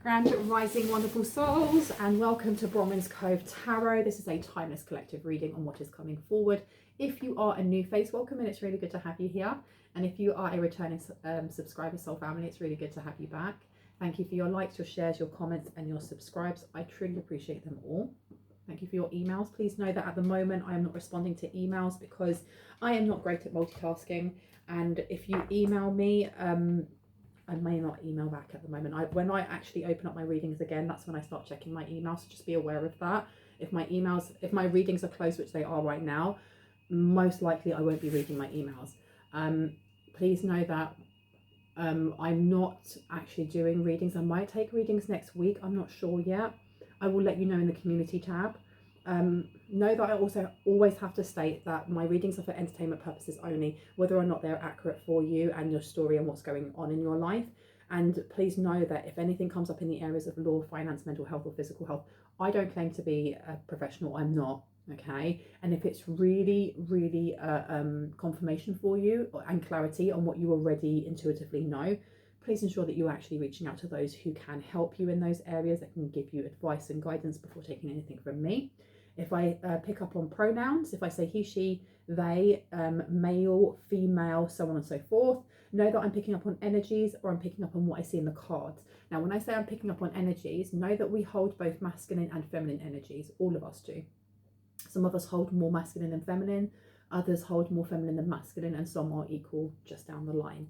Grand Rising wonderful souls, and welcome to Bronwen's Cove Tarot. This is a timeless collective reading on what is coming forward. If you are a new face, welcome, and it's really good to have you here. And if you are a returning subscriber, soul family, it's really good to have you back. Thank you for your likes, your shares, your comments, and your subscribes. I truly appreciate them all. Thank you for your emails. Please know that at the moment I am not responding to emails because I am not great at multitasking. And if you email me, I may not email back at the moment. When I actually open up my readings again, that's when I start checking my emails. So just be aware of that. If my readings are closed, which they are right now, most likely I won't be reading my emails. Please know that I'm not actually doing readings. I might take readings next week. I'm not sure yet. I will let you know in the community tab. Know that I also always have to state that my readings are for entertainment purposes only, whether or not they're accurate for you and your story and what's going on in your life. And please know that if anything comes up in the areas of law, finance, mental health or physical health, I don't claim to be a professional. I'm not, okay? And if it's really confirmation for you and clarity on what you already intuitively know, please ensure that you're actually reaching out to those who can help you in those areas, that can give you advice and guidance before taking anything from me. If I pick up on pronouns, if I say he, she, they, male, female, so on and so forth, know that I'm picking up on energies or I'm picking up on what I see in the cards. Now, when I say I'm picking up on energies, know that we hold both masculine and feminine energies. All of us do. Some of us hold more masculine than feminine, others hold more feminine than masculine, and some are equal just down the line.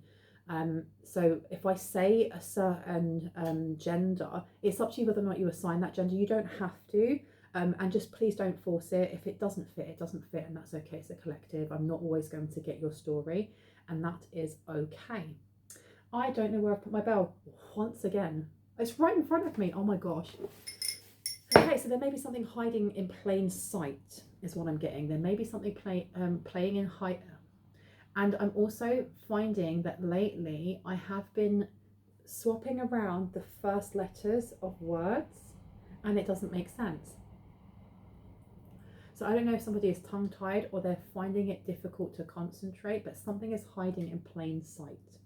So if I say a certain gender, it's up to you whether or not you assign that gender. You don't have to. And just please don't force it. If it doesn't fit, it doesn't fit, and that's okay. It's a collective. I'm not always going to get your story, and that is okay. I don't know where I've put my bell once again. It's right in front of me. Oh my gosh. Okay, so there may be something hiding in plain sight is what I'm getting. There may be something playing in high. And I'm also finding that lately I have been swapping around the first letters of words and it doesn't make sense. So I don't know if somebody is tongue-tied or they're finding it difficult to concentrate, but something is hiding in plain sight.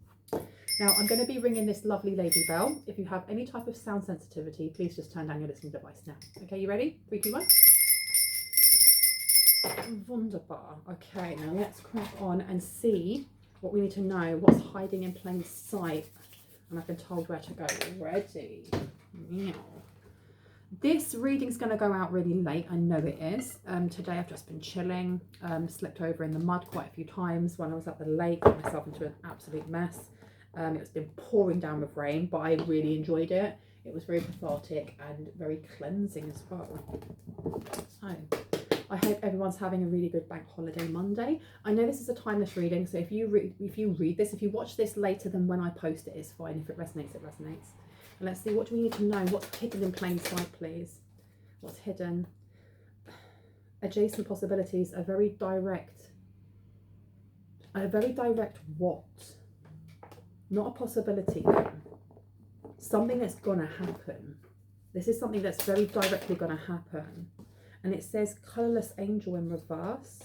Now I'm going to be ringing this lovely lady bell. If you have any type of sound sensitivity, please just turn down your listening device now. Okay, you ready? 3, 2, 1. Wunderbar. Okay, now let's crack on and see what we need to know, what's hiding in plain sight. And I've been told where to go already. Meow. This reading's going to go out really late. I know it is. Today I've just been chilling, slipped over in the mud quite a few times when I was at the lake, got myself into an absolute mess. It's been pouring down with rain, but I really enjoyed it. It was very cathartic and very cleansing as well. So I hope everyone's having a really good bank holiday Monday. I know this is a timeless reading, so if you read this, if you watch this later than when I post it, it's fine. If it resonates, it resonates. And let's see, what do we need to know? What's hidden in plain sight, please? What's hidden? Adjacent possibilities are very direct. A very direct what? Not a possibility though. Something that's gonna happen. This is something that's very directly gonna happen. And it says colourless angel in reverse,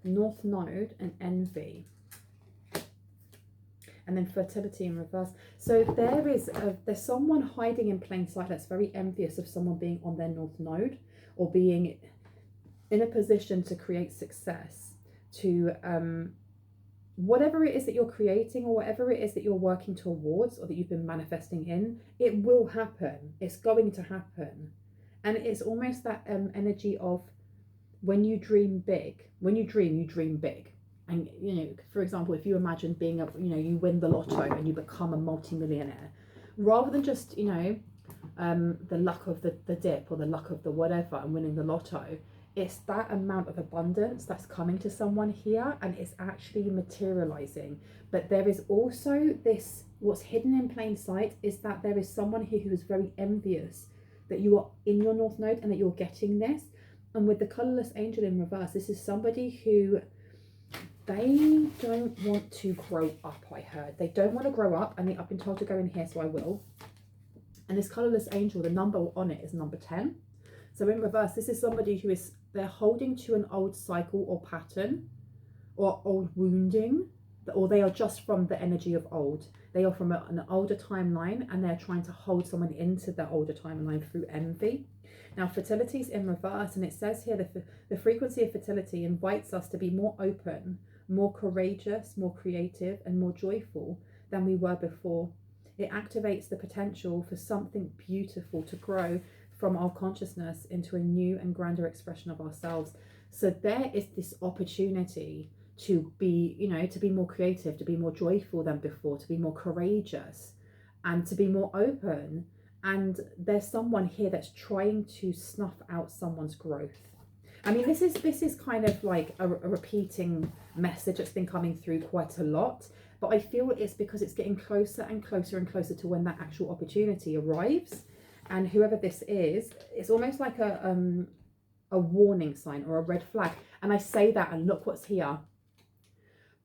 north node and envy. And then fertility in reverse. So there's someone hiding in plain sight that's very envious of someone being on their north node or being in a position to create success, to whatever it is that you're creating or whatever it is that you're working towards or that you've been manifesting in, it will happen. It's going to happen. And it's almost that energy of when you dream big, you dream big. And, you know, for example, if you imagine being you win the lotto and you become a multi-millionaire, rather than just, the luck of the dip or the luck of the whatever and winning the lotto, it's that amount of abundance that's coming to someone here and it's actually materializing. But there is also this, what's hidden in plain sight is that there is someone here who is very envious that you are in your north node and that you're getting this. And with the colourless angel in reverse, this is somebody who they don't want to grow up, I heard. They don't want to grow up. I mean, I've been told to go in here, so I will. And this colourless angel, the number on it is number 10. So in reverse, this is somebody who is, they're holding to an old cycle or pattern or old wounding, or they are just from the energy of old. They are from an older timeline, and they're trying to hold someone into the older timeline through envy. Now, fertility is in reverse, and it says here the frequency of fertility invites us to be more open, more courageous, more creative, and more joyful than we were before. It activates the potential for something beautiful to grow from our consciousness into a new and grander expression of ourselves. So there is this opportunity to be, you know, to be more creative, to be more joyful than before, to be more courageous, and to be more open. And there's someone here that's trying to snuff out someone's growth. I mean, this is kind of like a repeating message that's been coming through quite a lot, but I feel it's because it's getting closer and closer and closer to when that actual opportunity arrives. And whoever this is, it's almost like a warning sign or a red flag. And I say that, and look what's here.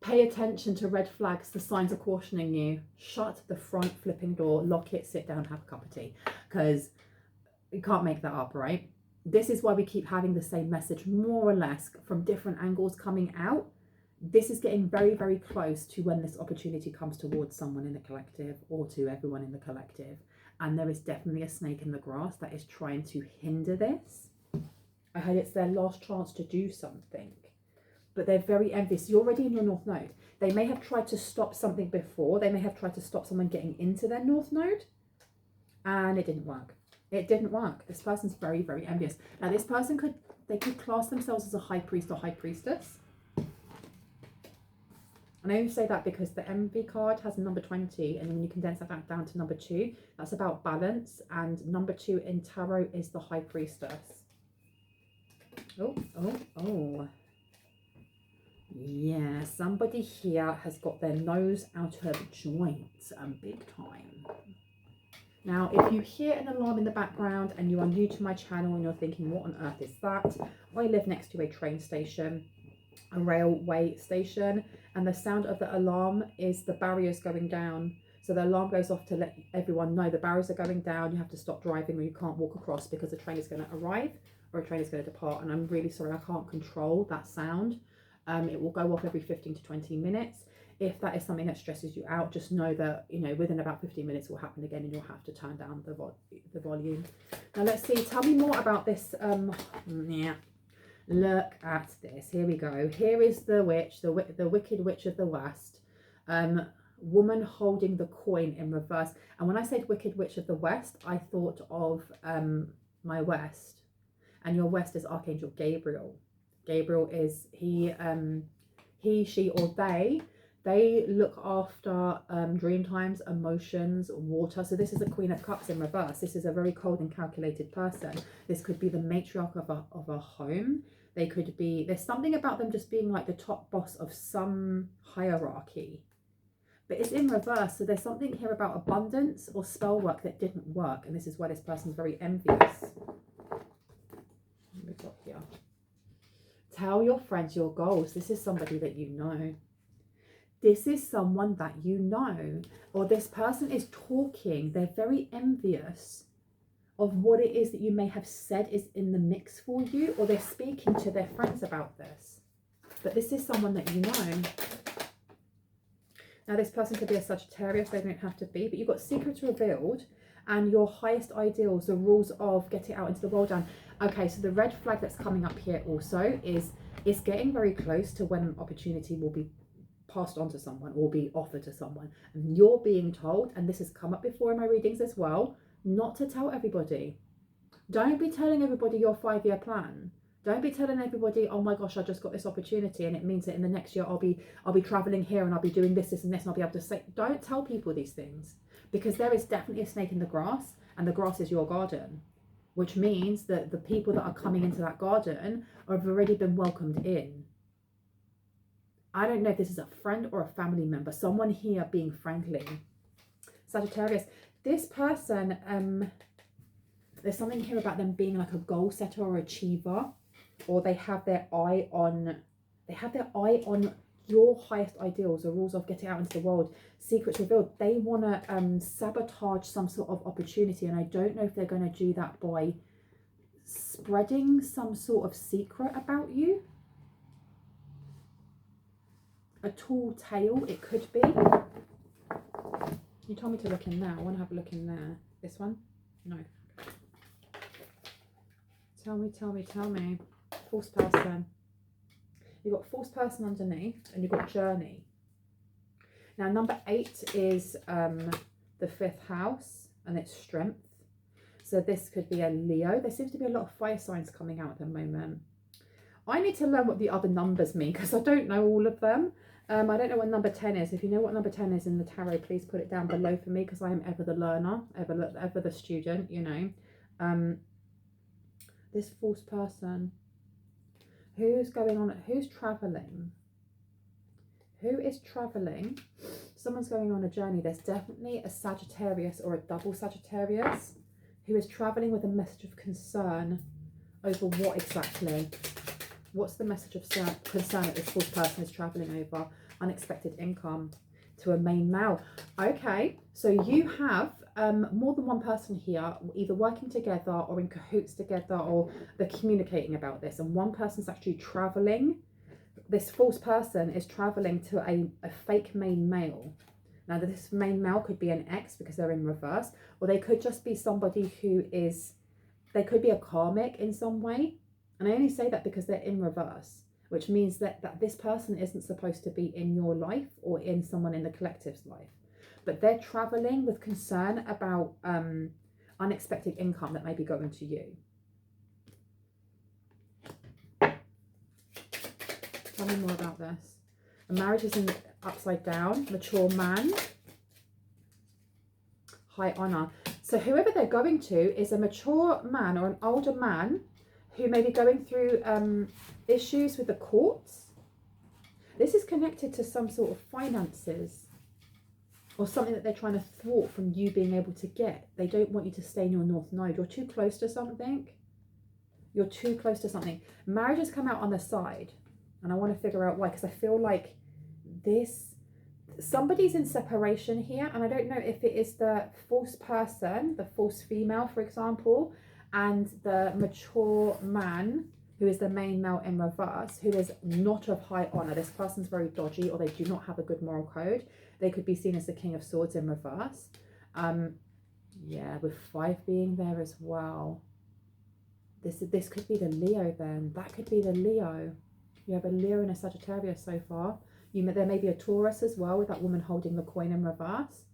Pay attention to red flags. The signs are cautioning you. Shut the front flipping door, lock it, sit down, have a cup of tea. Because you can't make that up, right? This is why we keep having the same message, more or less, from different angles coming out. This is getting very, very close to when this opportunity comes towards someone in the collective, or to everyone in the collective. And there is definitely a snake in the grass that is trying to hinder this. I heard it's their last chance to do something. But they're very envious. You're already in your North Node. They may have tried to stop something before. They may have tried to stop someone getting into their North Node. And it didn't work. It didn't work. This person's very, very envious. Now, this person could class themselves as a high priest or high priestess. And I only say that because the envy card has number 20. And when you condense that down to number 2, that's about balance. And number 2 in tarot is the high priestess. Oh. Yeah, somebody here has got their nose out of joint and big time. Now, if you hear an alarm in the background and you are new to my channel and you're thinking, what on earth is that? I live next to a train station, a railway station, and the sound of the alarm is the barriers going down. So the alarm goes off to let everyone know the barriers are going down. You have to stop driving, or you can't walk across because a train is going to arrive or a train is going to depart. And I'm really sorry, I can't control that sound. It will go off every 15 to 20 minutes. If that is something that stresses you out, just know that, you know, within about 15 minutes it will happen again, and you'll have to turn down the volume. Now let's see, tell me more about this. Look at this. Here we go. Here is the witch, the wicked witch of the West. Woman holding the coin in reverse. And when I said wicked witch of the West, I thought of my West. And your West is Archangel Gabriel. Gabriel is he, she, or they look after dream times, emotions, water. So this is a Queen of Cups in reverse. This is a very cold and calculated person. This could be the matriarch of a home. They could be, there's something about them just being like the top boss of some hierarchy. But it's in reverse. So there's something here about abundance or spell work that didn't work. And this is why this person's very envious. What have we got here? Tell your friends your goals. This is somebody that you know. This is someone that you know. Or this person is talking. They're very envious of what it is that you may have said is in the mix for you. Or they're speaking to their friends about this. But this is someone that you know. Now this person could be a Sagittarius. They don't have to be. But you've got secrets revealed. And your highest ideals, the rules of get it out into the world. And okay, so the red flag that's coming up here also is it's getting very close to when an opportunity will be passed on to someone or be offered to someone. And you're being told, and this has come up before in my readings as well, not to tell everybody. Don't be telling everybody your 5-year plan. Don't be telling everybody, oh my gosh, I just got this opportunity and it means that in the next year I'll be traveling here and I'll be doing this and this and I'll be able to say. Don't tell people these things, because there is definitely a snake in the grass, and the grass is your garden, which means that the people that are coming into that garden have already been welcomed in. I don't know if this is a friend or a family member, someone here being friendly. Sagittarius, this person, there's something here about them being like a goal setter or achiever, or they have their eye on your highest ideals, the rules of getting out into the world, secrets revealed. They want to sabotage some sort of opportunity, and I don't know if they're going to do that by spreading some sort of secret about you. A tall tale, it could be. You told me to look in there. I want to have a look in there. This one? No. Tell me. False person. You've got false person underneath and you've got journey. Now, number 8 is the 5th house and it's strength. So this could be a Leo. There seems to be a lot of fire signs coming out at the moment. I need to learn what the other numbers mean because I don't know all of them. I don't know what number 10 is. If you know what number 10 is in the tarot, please put it down below for me because I am ever the learner, ever the student, you know. This false person. Who's going on? Who's traveling? Who is traveling? Someone's going on a journey. There's definitely a Sagittarius or a double Sagittarius who is traveling with a message of concern over what exactly? What's the message of concern that this false person is traveling over? Unexpected income to a main male. Okay, so you have more than one person here, either working together or in cahoots together, or they're communicating about this. And one person's actually traveling. This false person is traveling to a fake main male. Now, this main male could be an ex because they're in reverse, or they could just be somebody who is, they could be a karmic in some way. And I only say that because they're in reverse, which means that this person isn't supposed to be in your life or in someone in the collective's life. But they're traveling with concern about unexpected income that may be going to you. Tell me more about this. A marriage is in upside down. Mature man. High honor. So whoever they're going to is a mature man or an older man who may be going through issues with the courts. This is connected to some sort of finances or something that they're trying to thwart from you being able to get. They don't want you to stay in your North Node. You're too close to something. You're too close to something. Marriage has come out on the side. And I want to figure out why, because I feel like somebody's in separation here. And I don't know if it is the false person, the false female, for example, and the mature man, who is the main male in reverse, who is not of high honor. This person's very dodgy, or they do not have a good moral code. They could be seen as the King of Swords in reverse. Yeah, with 5 being there as well. This could be the Leo then. That could be the Leo. You have a Leo and a Sagittarius so far. There may be a Taurus as well, with that woman holding the coin in reverse.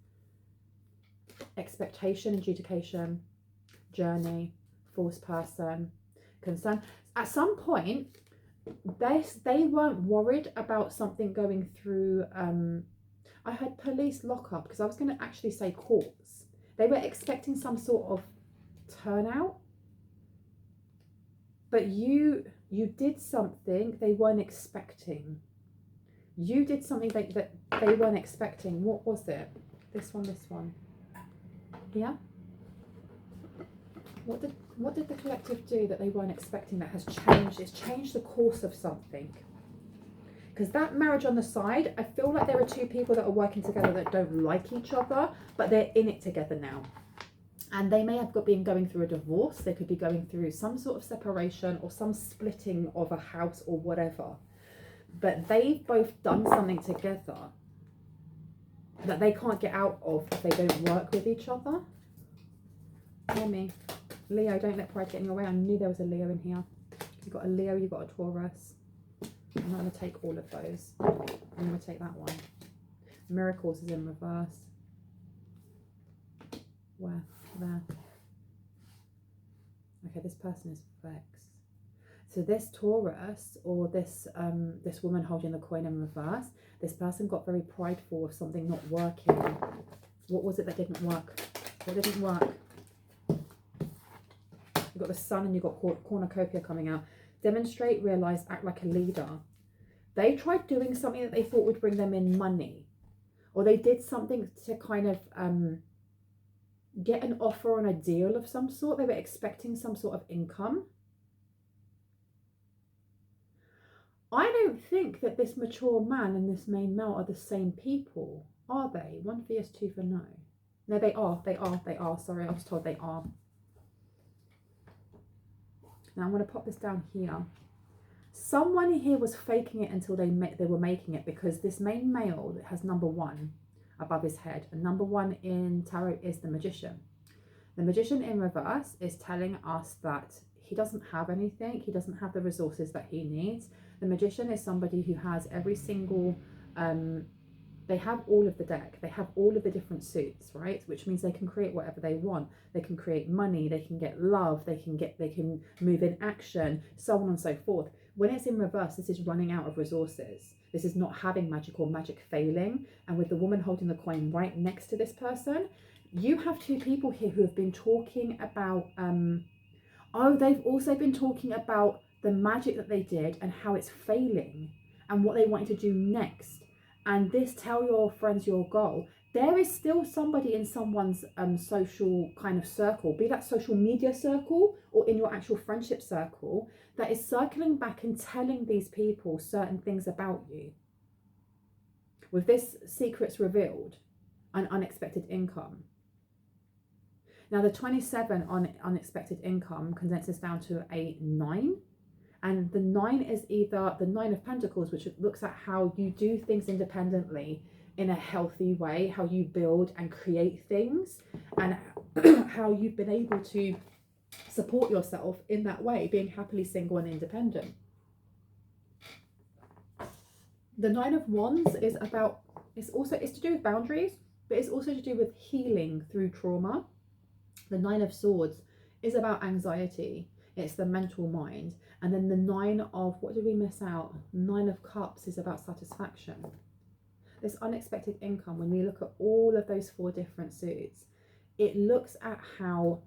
Expectation, adjudication, journey, false person, concern. At some point, they weren't worried about something going through. I heard police lockup, because I was going to actually say courts. They were expecting some sort of turnout, but you did something they weren't expecting. You did something that they weren't expecting. What was it? This one. Yeah? What did the collective do that they weren't expecting that has changed? It's changed the course of something. Because that marriage on the side, I feel like there are 2 people that are working together that don't like each other, but they're in it together now. And they may have been going through a divorce. They could be going through some sort of separation or some splitting of a house or whatever. But they've both done something together that they can't get out of if they don't work with each other. Tell me. Leo, don't let pride get in your way. I knew there was a Leo in here. You've got a Leo, you've got a Taurus. I'm not going to take all of those. I'm going to take that one. Miracles is in reverse. Where? There. Okay, this person is vexed. So this Taurus, or this this woman holding the coin in reverse, this person got very prideful of something not working. What was it that didn't work? What didn't work? You've got the Sun and you've got cornucopia coming out. Demonstrate, realize, act like a leader. They tried doing something that they thought would bring them in money, or they did something to kind of get an offer on a deal of some sort. They were expecting some sort of income. I don't think that this mature man and this main male are the same people, are they? 1 for yes, 2 for no. No, they are. Sorry, I was told they are. Now I'm going to pop this down here. Someone here was faking it until they were making it, because this main male that has number 1, above his head. And number 1 in tarot is the Magician. The Magician in reverse is telling us that he doesn't have anything. He doesn't have the resources that he needs. The Magician is somebody who has every single, they have all of the deck. They have all of the different suits, right? Which means they can create whatever they want. They can create money. They can get love. They can move in action, so on and so forth. When it's in reverse, this is running out of resources. This is not having magic or magic failing. And with the woman holding the coin right next to this person, you have 2 people here who have been talking about, they've also been talking about the magic that they did and how it's failing and what they wanted to do next. And this, tell your friends your goal. There is still somebody in someone's social kind of circle, be that social media circle or in your actual friendship circle, that is circling back and telling these people certain things about you. With this secrets revealed, an unexpected income. Now the 27 on unexpected income condenses down to a 9. And the 9 is either the 9 of Pentacles, which looks at how you do things independently in a healthy way, how you build and create things, and how you've been able to support yourself in that way, being happily single and independent. The 9 of Wands is about, it's to do with boundaries, but it's also to do with healing through trauma. The 9 of Swords is about anxiety. It's the mental mind. And then the 9 of, what did we miss out? 9 of Cups is about satisfaction. This unexpected income, when we look at all of those 4 different suits, it looks at how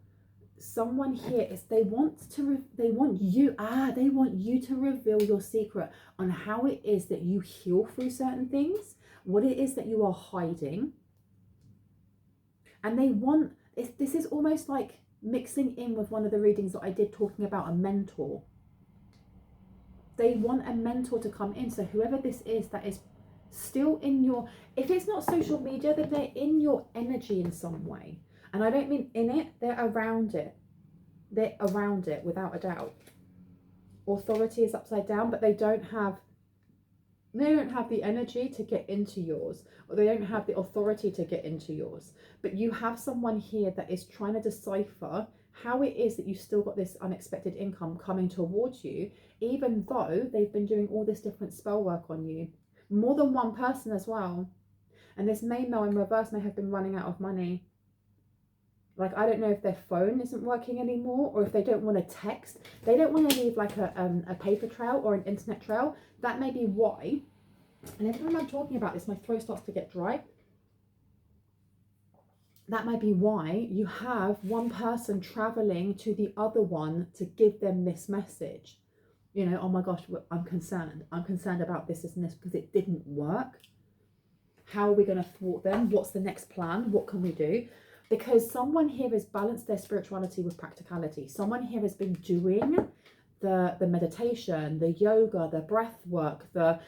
someone here is, they want you to reveal your secret on how it is that you heal through certain things, what it is that you are hiding. And they want, this is almost like mixing in with one of the readings that I did talking about a mentor. They want a mentor to come in. So whoever this is that is still in your, if it's not social media, then they're in your energy in some way. And I don't mean in it, they're around it. They're around it without a doubt. Authority is upside down, but they don't have the energy to get into yours, or they don't have the authority to get into yours. But you have someone here that is trying to decipher how it is that you still got this unexpected income coming towards you, even though they've been doing all this different spell work on you. More than one person as well. And this male in reverse may have been running out of money. Like, I don't know if their phone isn't working anymore, or if they don't want to text. They don't want to leave like a paper trail or an internet trail. That may be why. And every time I'm talking about this, my throat starts to get dry. That might be why you have one person traveling to the other one to give them this message. You know, oh my gosh, I'm concerned. I'm concerned about this and this because it didn't work. How are we going to thwart them? What's the next plan? What can we do? Because someone here has balanced their spirituality with practicality. Someone here has been doing the meditation, the yoga, the breath work, the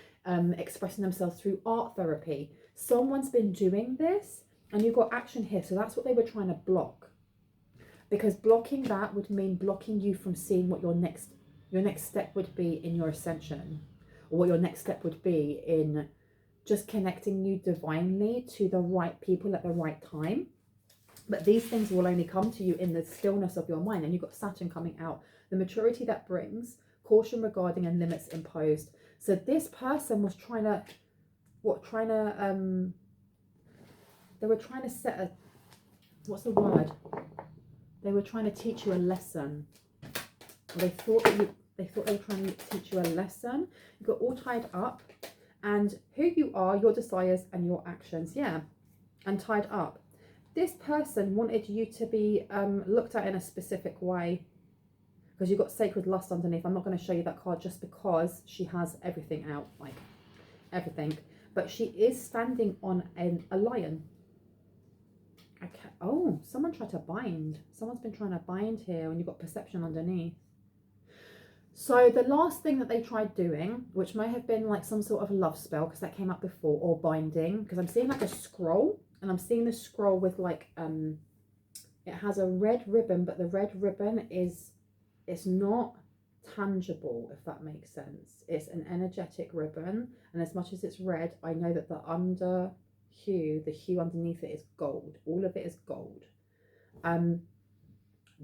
expressing themselves through art therapy. Someone's been doing this, and you've got action here. So that's what they were trying to block. Because blocking that would mean blocking you from seeing what your next step would be in your ascension, or what your next step would be in just connecting you divinely to the right people at the right time. But these things will only come to you in the stillness of your mind. And you've got Saturn coming out. The maturity that brings, caution regarding and limits imposed. So this person was trying to they were trying to set a, what's the word? They were trying to teach you a lesson. Or they thought they were trying to teach you a lesson. You got all tied up. And who you are, your desires and your actions. Yeah. And tied up. This person wanted you to be looked at in a specific way, because you've got sacred lust underneath. I'm not going to show you that card just because she has everything out, like everything. But she is standing on a lion. Okay. Oh, someone tried to bind. Someone's been trying to bind here, and you've got perception underneath. So the last thing that they tried doing, which may have been like some sort of love spell, because that came up before, or binding, because I'm seeing like a scroll. And I'm seeing the scroll with like, it has a red ribbon, but the red ribbon it's not tangible, if that makes sense. It's an energetic ribbon. And as much as it's red, I know that the hue, the hue underneath it is gold. All of it is gold.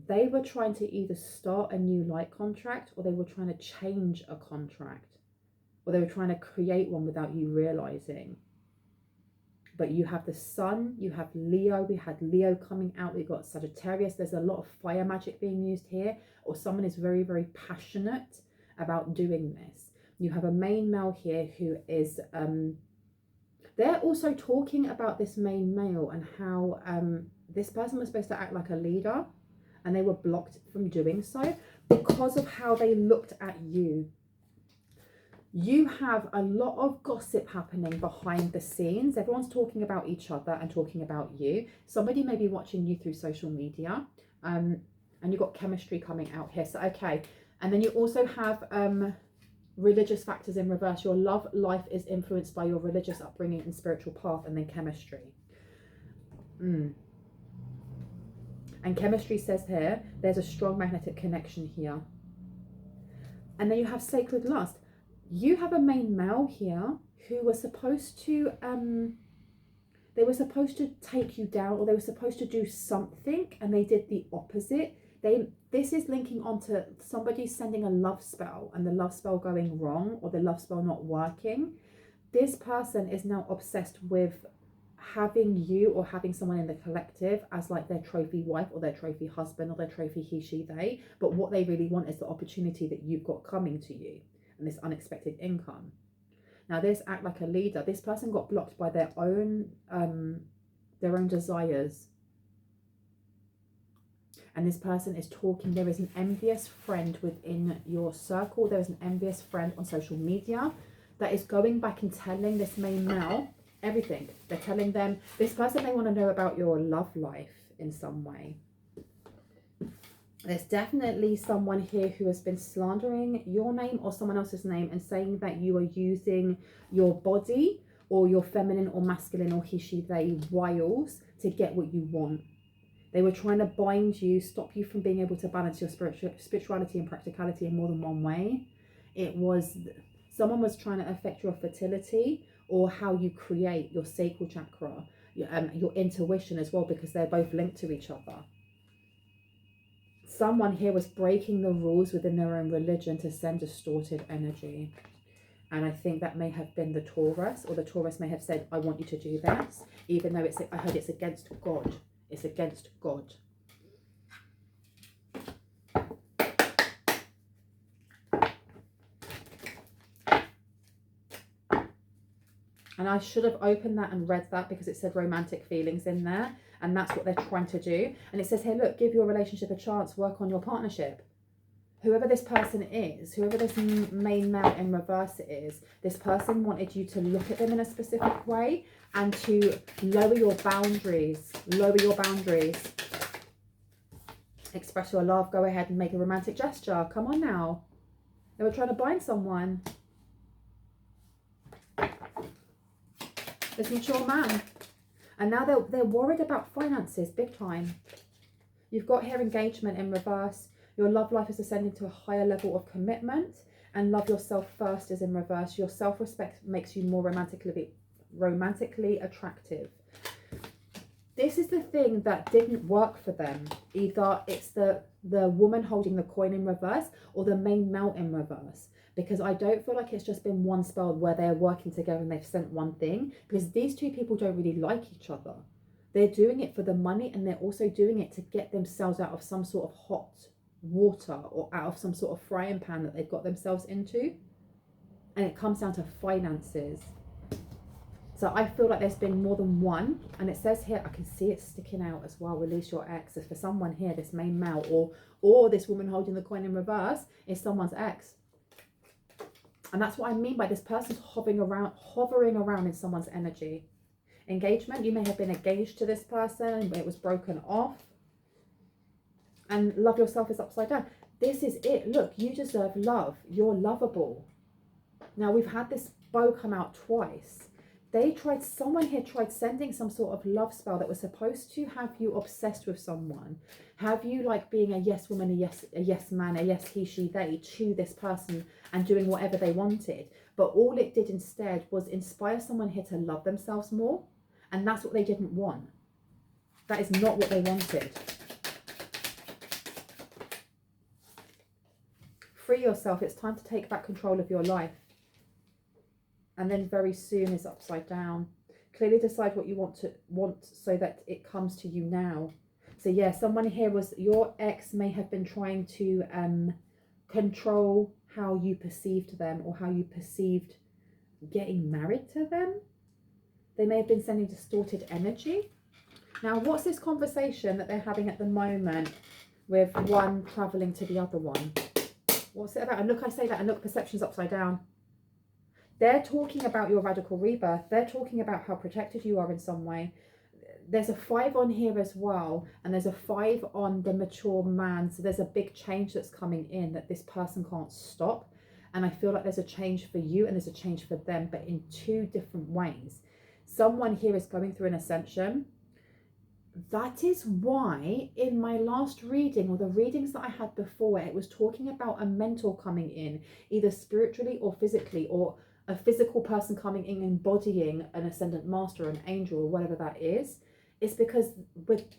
They were trying to either start a new light contract, or they were trying to change a contract, or they were trying to create one without you realizing. But you have the sun, you have Leo, we had Leo coming out, we got Sagittarius. There's a lot of fire magic being used here, or someone is very, very passionate about doing this. You have a main male here who is, they're also talking about this main male and how this person was supposed to act like a leader, and they were blocked from doing so because of how they looked at you. You have a lot of gossip happening behind the scenes. Everyone's talking about each other and talking about you. Somebody may be watching you through social media, and you've got chemistry coming out here. So, okay. And then you also have religious factors in reverse. Your love life is influenced by your religious upbringing and spiritual path, and then chemistry. And chemistry says here, there's a strong magnetic connection here. And then you have sacred lust. You have a main male here who was supposed to, they were supposed to take you down, or they were supposed to do something, and they did the opposite. This is linking onto somebody sending a love spell and the love spell going wrong, or the love spell not working. This person is now obsessed with having you, or having someone in the collective as like their trophy wife, or their trophy husband, or their trophy he, she, they. But what they really want is the opportunity that you've got coming to you, and this unexpected income. Now this act like a leader. This person got blocked by their own desires. And this person is talking. There is an envious friend within your circle. There is an envious friend on social media that is going back and telling this main male everything. They're telling them, this person may want to know about your love life in some way. There's definitely someone here who has been slandering your name or someone else's name and saying that you are using your body or your feminine or masculine or he, she, they wiles to get what you want. They were trying to bind you, stop you from being able to balance your spirituality and practicality in more than one way. It was, someone was trying to affect your fertility or how you create your sacral chakra, your intuition as well, because they're both linked to each other. Someone here was breaking the rules within their own religion to send distorted energy. And I think that may have been the Taurus, or the Taurus may have said, I want you to do this, even though it's, I heard it's against God. It's against God. And I should have opened that and read that because it said romantic feelings in there. And that's what they're trying to do. And it says here, look, give your relationship a chance, work on your partnership. Whoever this person is, whoever this main male in reverse is, this person wanted you to look at them in a specific way and to lower your boundaries. Lower your boundaries. Express your love. Go ahead and make a romantic gesture. Come on now. They were trying to bind someone. This mature man. And now they're worried about finances, big time. You've got here engagement in reverse. Your love life is ascending to a higher level of commitment, and love yourself first is in reverse. Your self-respect makes you more romantically attractive. This is the thing that didn't work for them. Either it's the woman holding the coin in reverse or the main male in reverse. Because I don't feel like it's just been one spell where they're working together and they've sent one thing. Because these two people don't really like each other. They're doing it for the money, and they're also doing it to get themselves out of some sort of hot water or out of some sort of frying pan that they've got themselves into. And it comes down to finances. So I feel like there's been more than one. And it says here, I can see it sticking out as well. Release your ex. If for someone here, this main male or this woman holding the coin in reverse is someone's ex. And that's what I mean by this person's hovering around in someone's energy. Engagement, you may have been engaged to this person, but it was broken off. And love yourself is upside down. This is it. Look, you deserve love. You're lovable. Now, we've had this bow come out twice. Someone here tried sending some sort of love spell that was supposed to have you obsessed with someone. Have you like being a yes woman, a yes man, a yes he, she, they to this person and doing whatever they wanted. But all it did instead was inspire someone here to love themselves more And that's what they didn't want. That is not what they wanted. Free yourself. It's time to take back control of your life. And then very soon is upside down. Clearly decide what you want so that it comes to you now. So yeah, someone here was, your ex may have been trying to control how you perceived them, or how you perceived getting married to them. They may have been sending distorted energy. Now, what's this conversation that they're having at the moment with one traveling to the other one? What's it about? And look, I say that, and look, perception's upside down. They're talking about your radical rebirth. They're talking about how protected you are in some way. There's a 5 on here as well, and there's a 5 on the mature man. So there's a big change that's coming in that this person can't stop. And I feel like there's a change for you and there's a change for them, but in 2 different ways. Someone here is going through an ascension. That is why in my last reading, or the readings that I had before, it was talking about a mentor coming in, either spiritually or physically, or a physical person coming in embodying an ascendant master, an angel, or whatever that is. It's because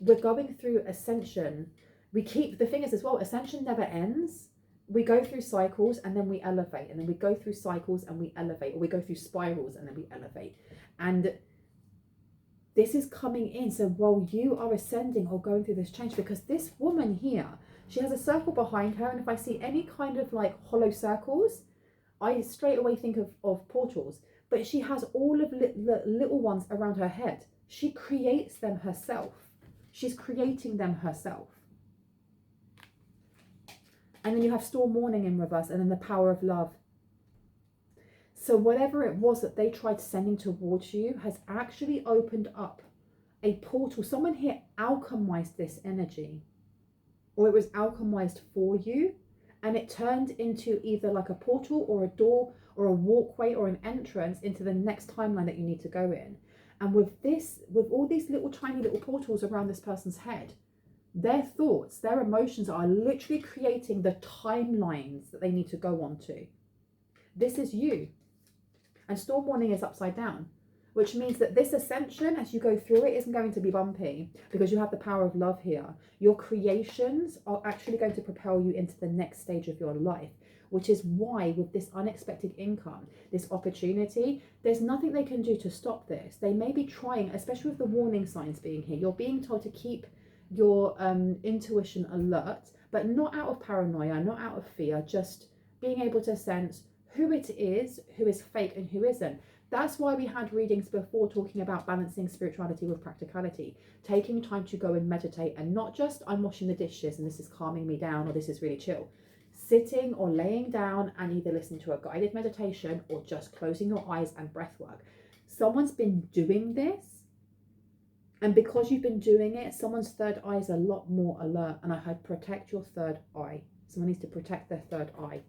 we're going through ascension. The thing is as well, ascension never ends. We go through cycles and then we elevate, and then we go through cycles and we elevate, or we go through spirals and then we elevate. And this is coming in. So while you are ascending or going through this change, because this woman here, she has a circle behind her, and if I see any kind of like hollow circles, I straight away think of portals. But she has all of the little ones around her head. She creates them herself. She's creating them herself. And then you have storm warning in reverse, and then the power of love. So whatever it was that they tried sending towards you has actually opened up a portal. Someone here alchemized this energy, or it was alchemized for you, and it turned into either like a portal or a door or a walkway or an entrance into the next timeline that you need to go in. And with this, with all these little tiny little portals around this person's head, their thoughts, their emotions are literally creating the timelines that they need to go on to. This is you. And storm warning is upside down, which means that this ascension, as you go through it, isn't going to be bumpy, because you have the power of love here. Your creations are actually going to propel you into the next stage of your life, which is why with this unexpected income, this opportunity, there's nothing they can do to stop this. They may be trying, especially with the warning signs being here. You're being told to keep your intuition alert, but not out of paranoia, not out of fear, just being able to sense who it is, who is fake and who isn't. That's why we had readings before talking about balancing spirituality with practicality, taking time to go and meditate, and not just I'm washing the dishes and this is calming me down, or this is really chill. Sitting or laying down and either listening to a guided meditation or just closing your eyes and breath work. Someone's been doing this, and because you've been doing it, someone's third eye is a lot more alert. And I had protect your third eye. Someone needs to protect their third eye.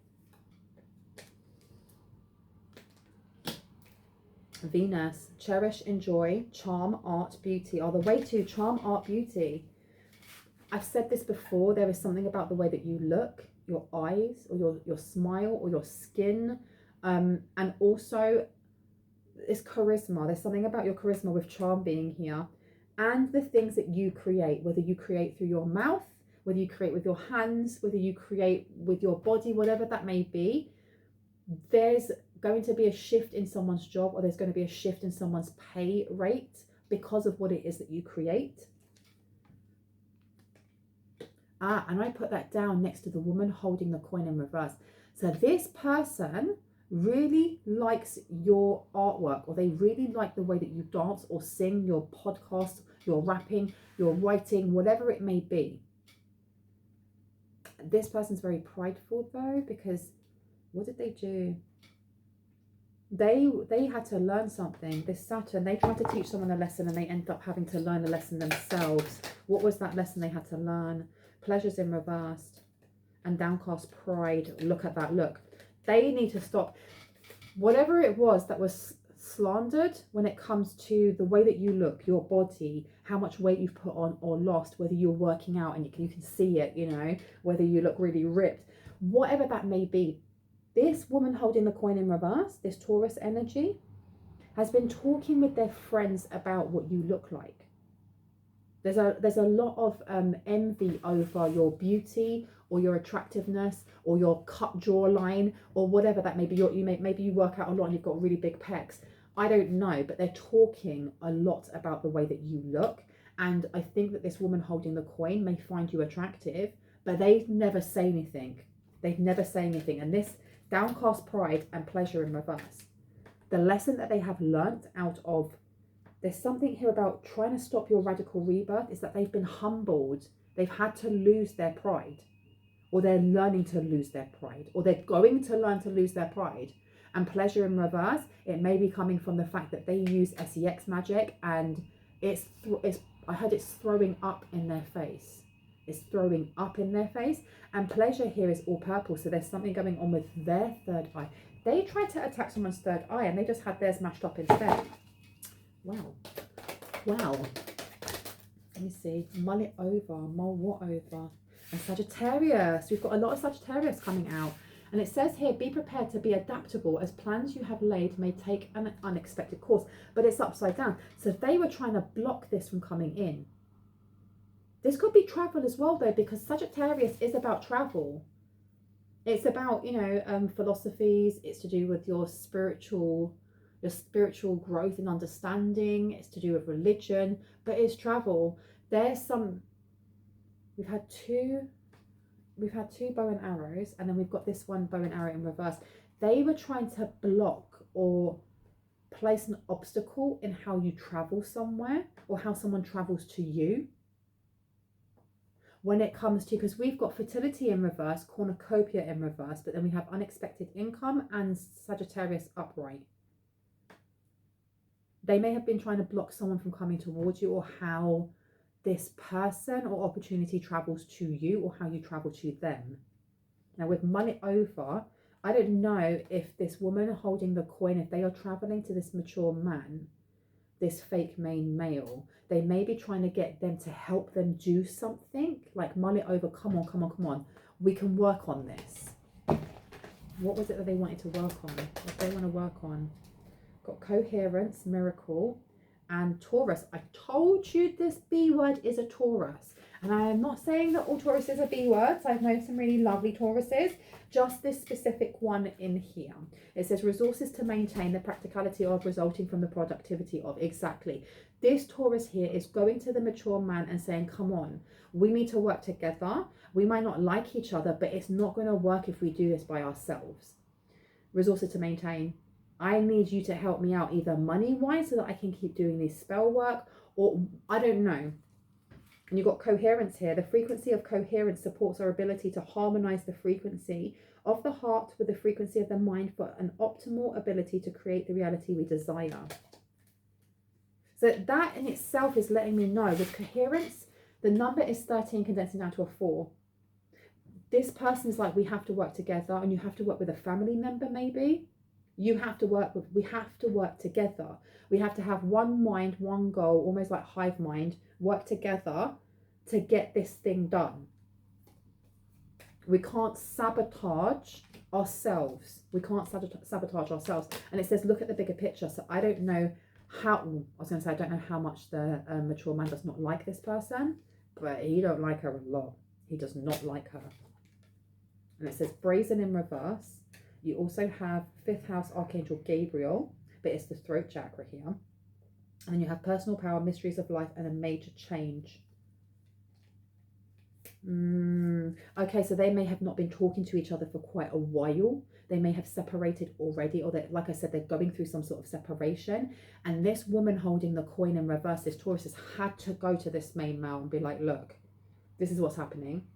Venus, cherish, enjoy, charm, art, beauty are the way to charm, art, beauty. I've said this before, there is something about the way that you look, your eyes, or your smile, or your skin, and also it's charisma. There's something about your charisma with charm being here, and the things that you create, whether you create through your mouth, whether you create with your hands, whether you create with your body, whatever that may be. There's going to be a shift in someone's job, or there's going to be a shift in someone's pay rate because of what it is that you create. And I put that down next to the woman holding the coin in reverse. So this person really likes your artwork, or they really like the way that you dance or sing, your podcast, your rapping, your writing, whatever it may be. This person's very prideful though, because what did they do? They had to learn something. This Saturn, they tried to teach someone a lesson and they ended up having to learn the lesson themselves. What was that lesson they had to learn? Pleasures in reverse and downcast pride. Look at that, look. They need to stop. Whatever it was that was slandered when it comes to the way that you look, your body, how much weight you've put on or lost, whether you're working out and you can see it, you know, whether you look really ripped, whatever that may be. This woman holding the coin in reverse, this Taurus energy, has been talking with their friends about what you look like. There's a lot of envy over your beauty or your attractiveness or your cut jawline or whatever that may be. Maybe you work out a lot and you've got really big pecs. I don't know, but they're talking a lot about the way that you look. And I think that this woman holding the coin may find you attractive, but they never say anything. They've never say anything. And this downcast pride and pleasure in reverse, the lesson that they have learnt out of, there's something here about trying to stop your radical rebirth, is that they've been humbled. They've had to lose their pride, or they're learning to lose their pride, or they're going to learn to lose their pride. And pleasure in reverse, it may be coming from the fact that they use sex magic, and I heard it's throwing up in their face. It's throwing up in their face. And pleasure here is all purple, so there's something going on with their third eye. They tried to attack someone's third eye and they just had theirs mashed up instead. Wow. Let me see. Mull it over. Mull what over? And Sagittarius. We've got a lot of Sagittarius coming out. And it says here, be prepared to be adaptable as plans you have laid may take an unexpected course. But it's upside down. So they were trying to block this from coming in. This could be travel as well, though, because Sagittarius is about travel. It's about, philosophies. It's to do with your spiritual growth and understanding. It's to do with religion, but it's travel. We've had two bow and arrows, and then we've got this one bow and arrow in reverse. They were trying to block or place an obstacle in how you travel somewhere, or how someone travels to you. When it comes to, because we've got fertility in reverse, cornucopia in reverse, but then we have unexpected income and Sagittarius upright. They may have been trying to block someone from coming towards you, or how this person or opportunity travels to you, or how you travel to them. Now with mull it over, I don't know if this woman holding the coin, if they are traveling to this mature man, this fake main male, they may be trying to get them to help them do something, like mull it over, come on, we can work on this. What was it that they wanted to work on? What do they want to work on? Got coherence, miracle, and Taurus. I told you this B word is a Taurus. And I am not saying that all Tauruses are B words. I've known some really lovely Tauruses. Just this specific one in here. It says resources to maintain the practicality of, resulting from the productivity of. Exactly. This Taurus here is going to the mature man and saying, come on, we need to work together. We might not like each other, but it's not going to work if we do this by ourselves. Resources to maintain. I need you to help me out, either money-wise so that I can keep doing this spell work, or I don't know. And you've got coherence here. The frequency of coherence supports our ability to harmonize the frequency of the heart with the frequency of the mind for an optimal ability to create the reality we desire. So that in itself is letting me know with coherence, the number is 13 condensing down to a 4. This person is like, we have to work together, and you have to work with a family member maybe. We have to work together. We have to have one mind, one goal, almost like hive mind, work together to get this thing done. We can't sabotage ourselves. And it says, look at the bigger picture. So I don't know how, I don't know how much the mature man does not like this person, but he don't like her a lot. He does not like her. And it says brazen in reverse. You also have 5th house Archangel Gabriel, but it's the throat chakra here. And then you have personal power, mysteries of life, and a major change. Okay, so they may have not been talking to each other for quite a while. They may have separated already, or that, like I said, they're going through some sort of separation. And this woman holding the coin in reverse, this Taurus, has had to go to this main male and be like, look, this is what's happening.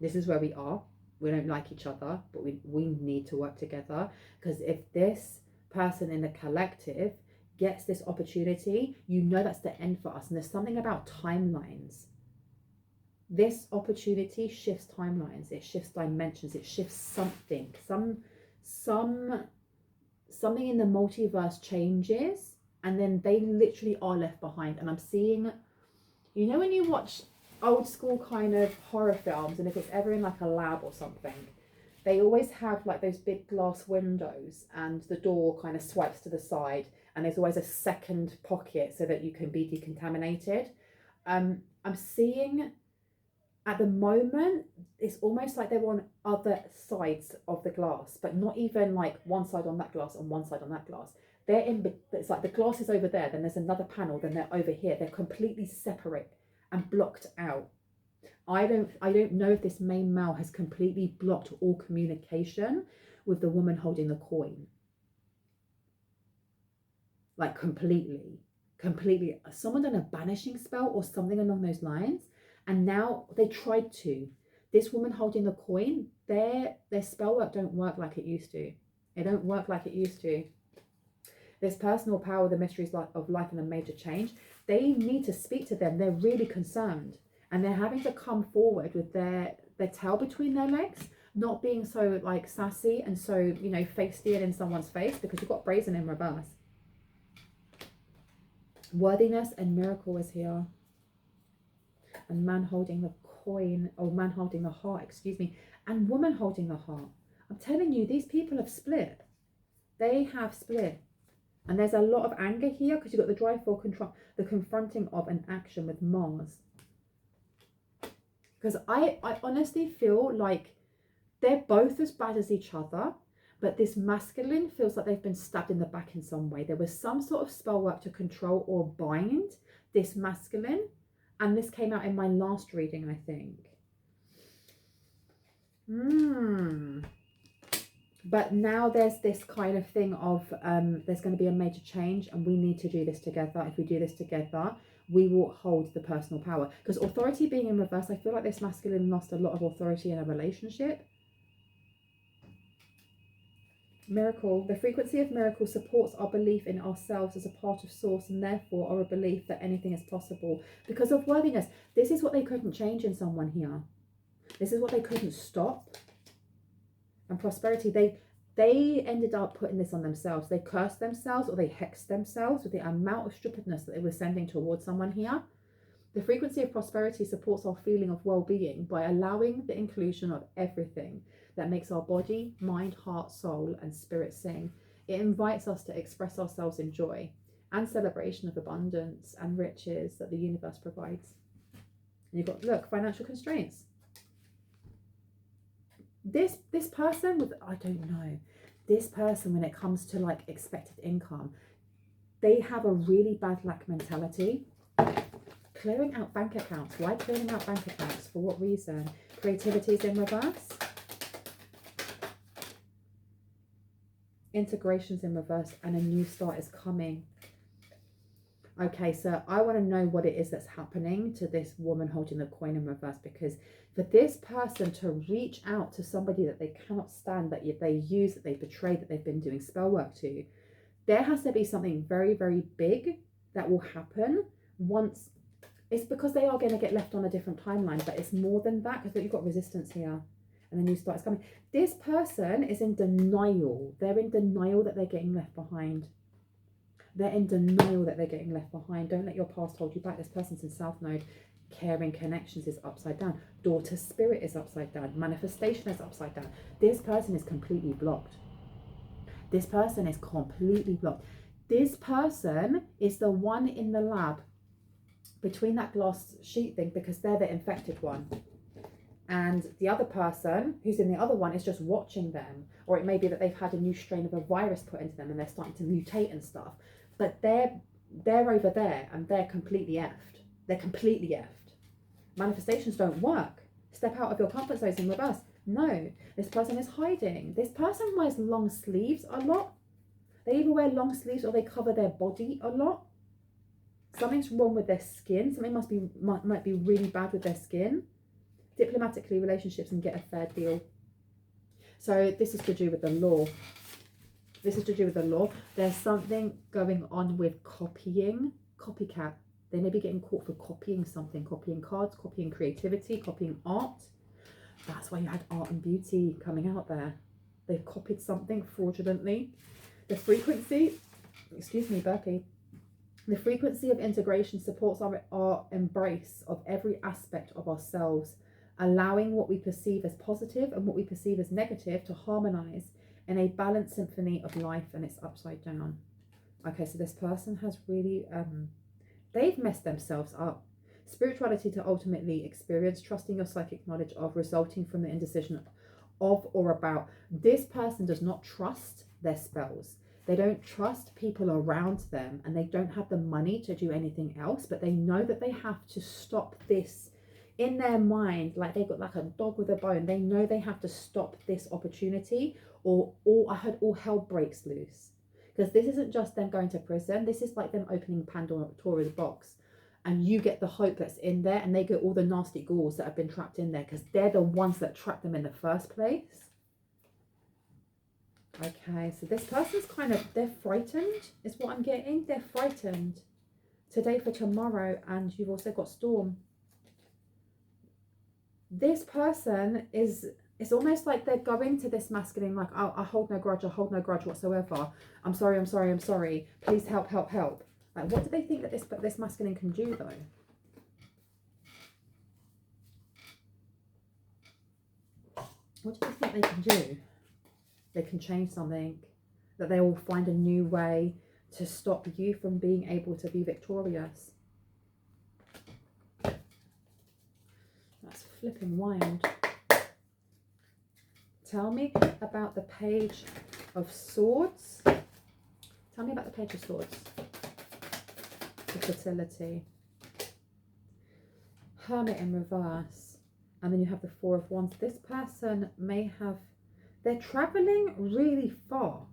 This is where we are. We don't like each other, but we need to work together. Because if this person in the collective gets this opportunity, you know that's the end for us. And there's something about timelines. This opportunity shifts timelines. It shifts dimensions. It shifts something. Something in the multiverse changes, and then they literally are left behind. And I'm seeing, you know, when you watch old school kind of horror films, and if it's ever in like a lab or something, they always have like those big glass windows and the door kind of swipes to the side, and there's always a second pocket so that you can be decontaminated. I'm seeing at the moment, it's almost like they're on other sides of the glass, but not even like one side on that glass and one side on that glass. They're in, it's like the glass is over there, then there's another panel, then they're over here. They're completely separate and blocked out. I don't know if this main male has completely blocked all communication with the woman holding the coin. Like completely. Someone done a banishing spell or something along those lines. And now they tried to. This woman holding the coin, their spell work don't work like it used to. It don't work like it used to. This personal power, the mysteries of life and a major change, they need to speak to them. They're really concerned. And they're having to come forward with their tail between their legs, not being so like sassy and so, you know, face steered in someone's face, because you've got brazen in reverse. Worthiness and miracle is here. And man holding the coin, or man holding the heart, excuse me, and woman holding the heart. I'm telling you, these people have split. They have split. And there's a lot of anger here because you've got the drive for control, the confronting of an action with Mars. Because I honestly feel like they're both as bad as each other, but this masculine feels like they've been stabbed in the back in some way. There was some sort of spell work to control or bind this masculine. And this came out in my last reading, I think. But now there's this kind of thing of there's going to be a major change and we need to do this together. If we do this together, we will hold the personal power. Because authority being in reverse, I feel like this masculine lost a lot of authority in a relationship. Miracle. The frequency of miracle supports our belief in ourselves as a part of source, and therefore our belief that anything is possible. Because of worthiness, this is what they couldn't change in someone here. This is what they couldn't stop. And prosperity, they ended up putting this on themselves. They cursed themselves or they hexed themselves with the amount of stupidness that they were sending towards someone here. The frequency of prosperity supports our feeling of well-being by allowing the inclusion of everything that makes our body, mind, heart, soul, and spirit sing. It invites us to express ourselves in joy and celebration of abundance and riches that the universe provides. And you've got, look, financial constraints. This person with, I don't know, this person, when it comes to like expected income, they have a really bad lack mentality. Clearing out bank accounts. Why clearing out bank accounts? For what reason? Creativity is in reverse. Integration's in reverse, and a new start is coming. Okay, so I want to know what it is that's happening to this woman holding the coin in reverse, because for this person to reach out to somebody that they cannot stand, that they use, that they betray, that they've been doing spell work to, there has to be something very, very big that will happen once. It's because they are going to get left on a different timeline, but it's more than that, because you've got resistance here. And the new start is coming. This person is in denial. They're in denial that they're getting left behind. They're in denial that they're getting left behind. Don't let your past hold you back. This person's in South Node. Caring connections is upside down. Daughter spirit is upside down. Manifestation is upside down. This person is completely blocked. This person is completely blocked. This person is the one in the lab between that glass sheet thing, because they're the infected one. And the other person who's in the other one is just watching them. Or it may be that they've had a new strain of a virus put into them and they're starting to mutate and stuff. But they're over there and they're completely effed. They're completely effed. Manifestations don't work. Step out of your comfort zone in reverse. No, this person is hiding. This person wears long sleeves a lot. They either wear long sleeves or they cover their body a lot. Something's wrong with their skin. Something might be really bad with their skin. Diplomatically, relationships, and get a fair deal. So this is to do with the law. This is to do with the law. There's something going on with copying. Copycat. They may be getting caught for copying something. Copying cards, copying creativity, copying art. That's why you had art and beauty coming out there. They've copied something fraudulently. The frequency, excuse me, Berkeley. The frequency of integration supports our embrace of every aspect of ourselves, allowing what we perceive as positive and what we perceive as negative to harmonize in a balanced symphony of life, and it's upside down. Okay, so this person has really, they've messed themselves up. Spirituality to ultimately experience, trusting your psychic knowledge of, resulting from the indecision of or about. This person does not trust their spells. They don't trust people around them, and they don't have the money to do anything else, but they know that they have to stop this in their mind, like they've got like a dog with a bone. They know they have to stop this opportunity, or all hell breaks loose. Because this isn't just them going to prison. This is like them opening Pandora's box, and you get the hope that's in there, and they get all the nasty ghouls that have been trapped in there, because they're the ones that trapped them in the first place. Okay, so this person's kind of, they're frightened, is what I'm getting. They're frightened today for tomorrow, and you've also got Storm. This person is, it's almost like they're going to this masculine, like, oh, I hold no grudge, I hold no grudge whatsoever. I'm sorry, I'm sorry, I'm sorry. Please help, help, help. Like, what do they think that this masculine can do, though? What do they think they can do? They can change something, that they will find a new way to stop you from being able to be victorious. That's flipping wild. Tell me about the Page of Swords. Tell me about the Page of Swords. The fertility. Hermit in reverse. And then you have the Four of Wands. This person may have, they're traveling really far.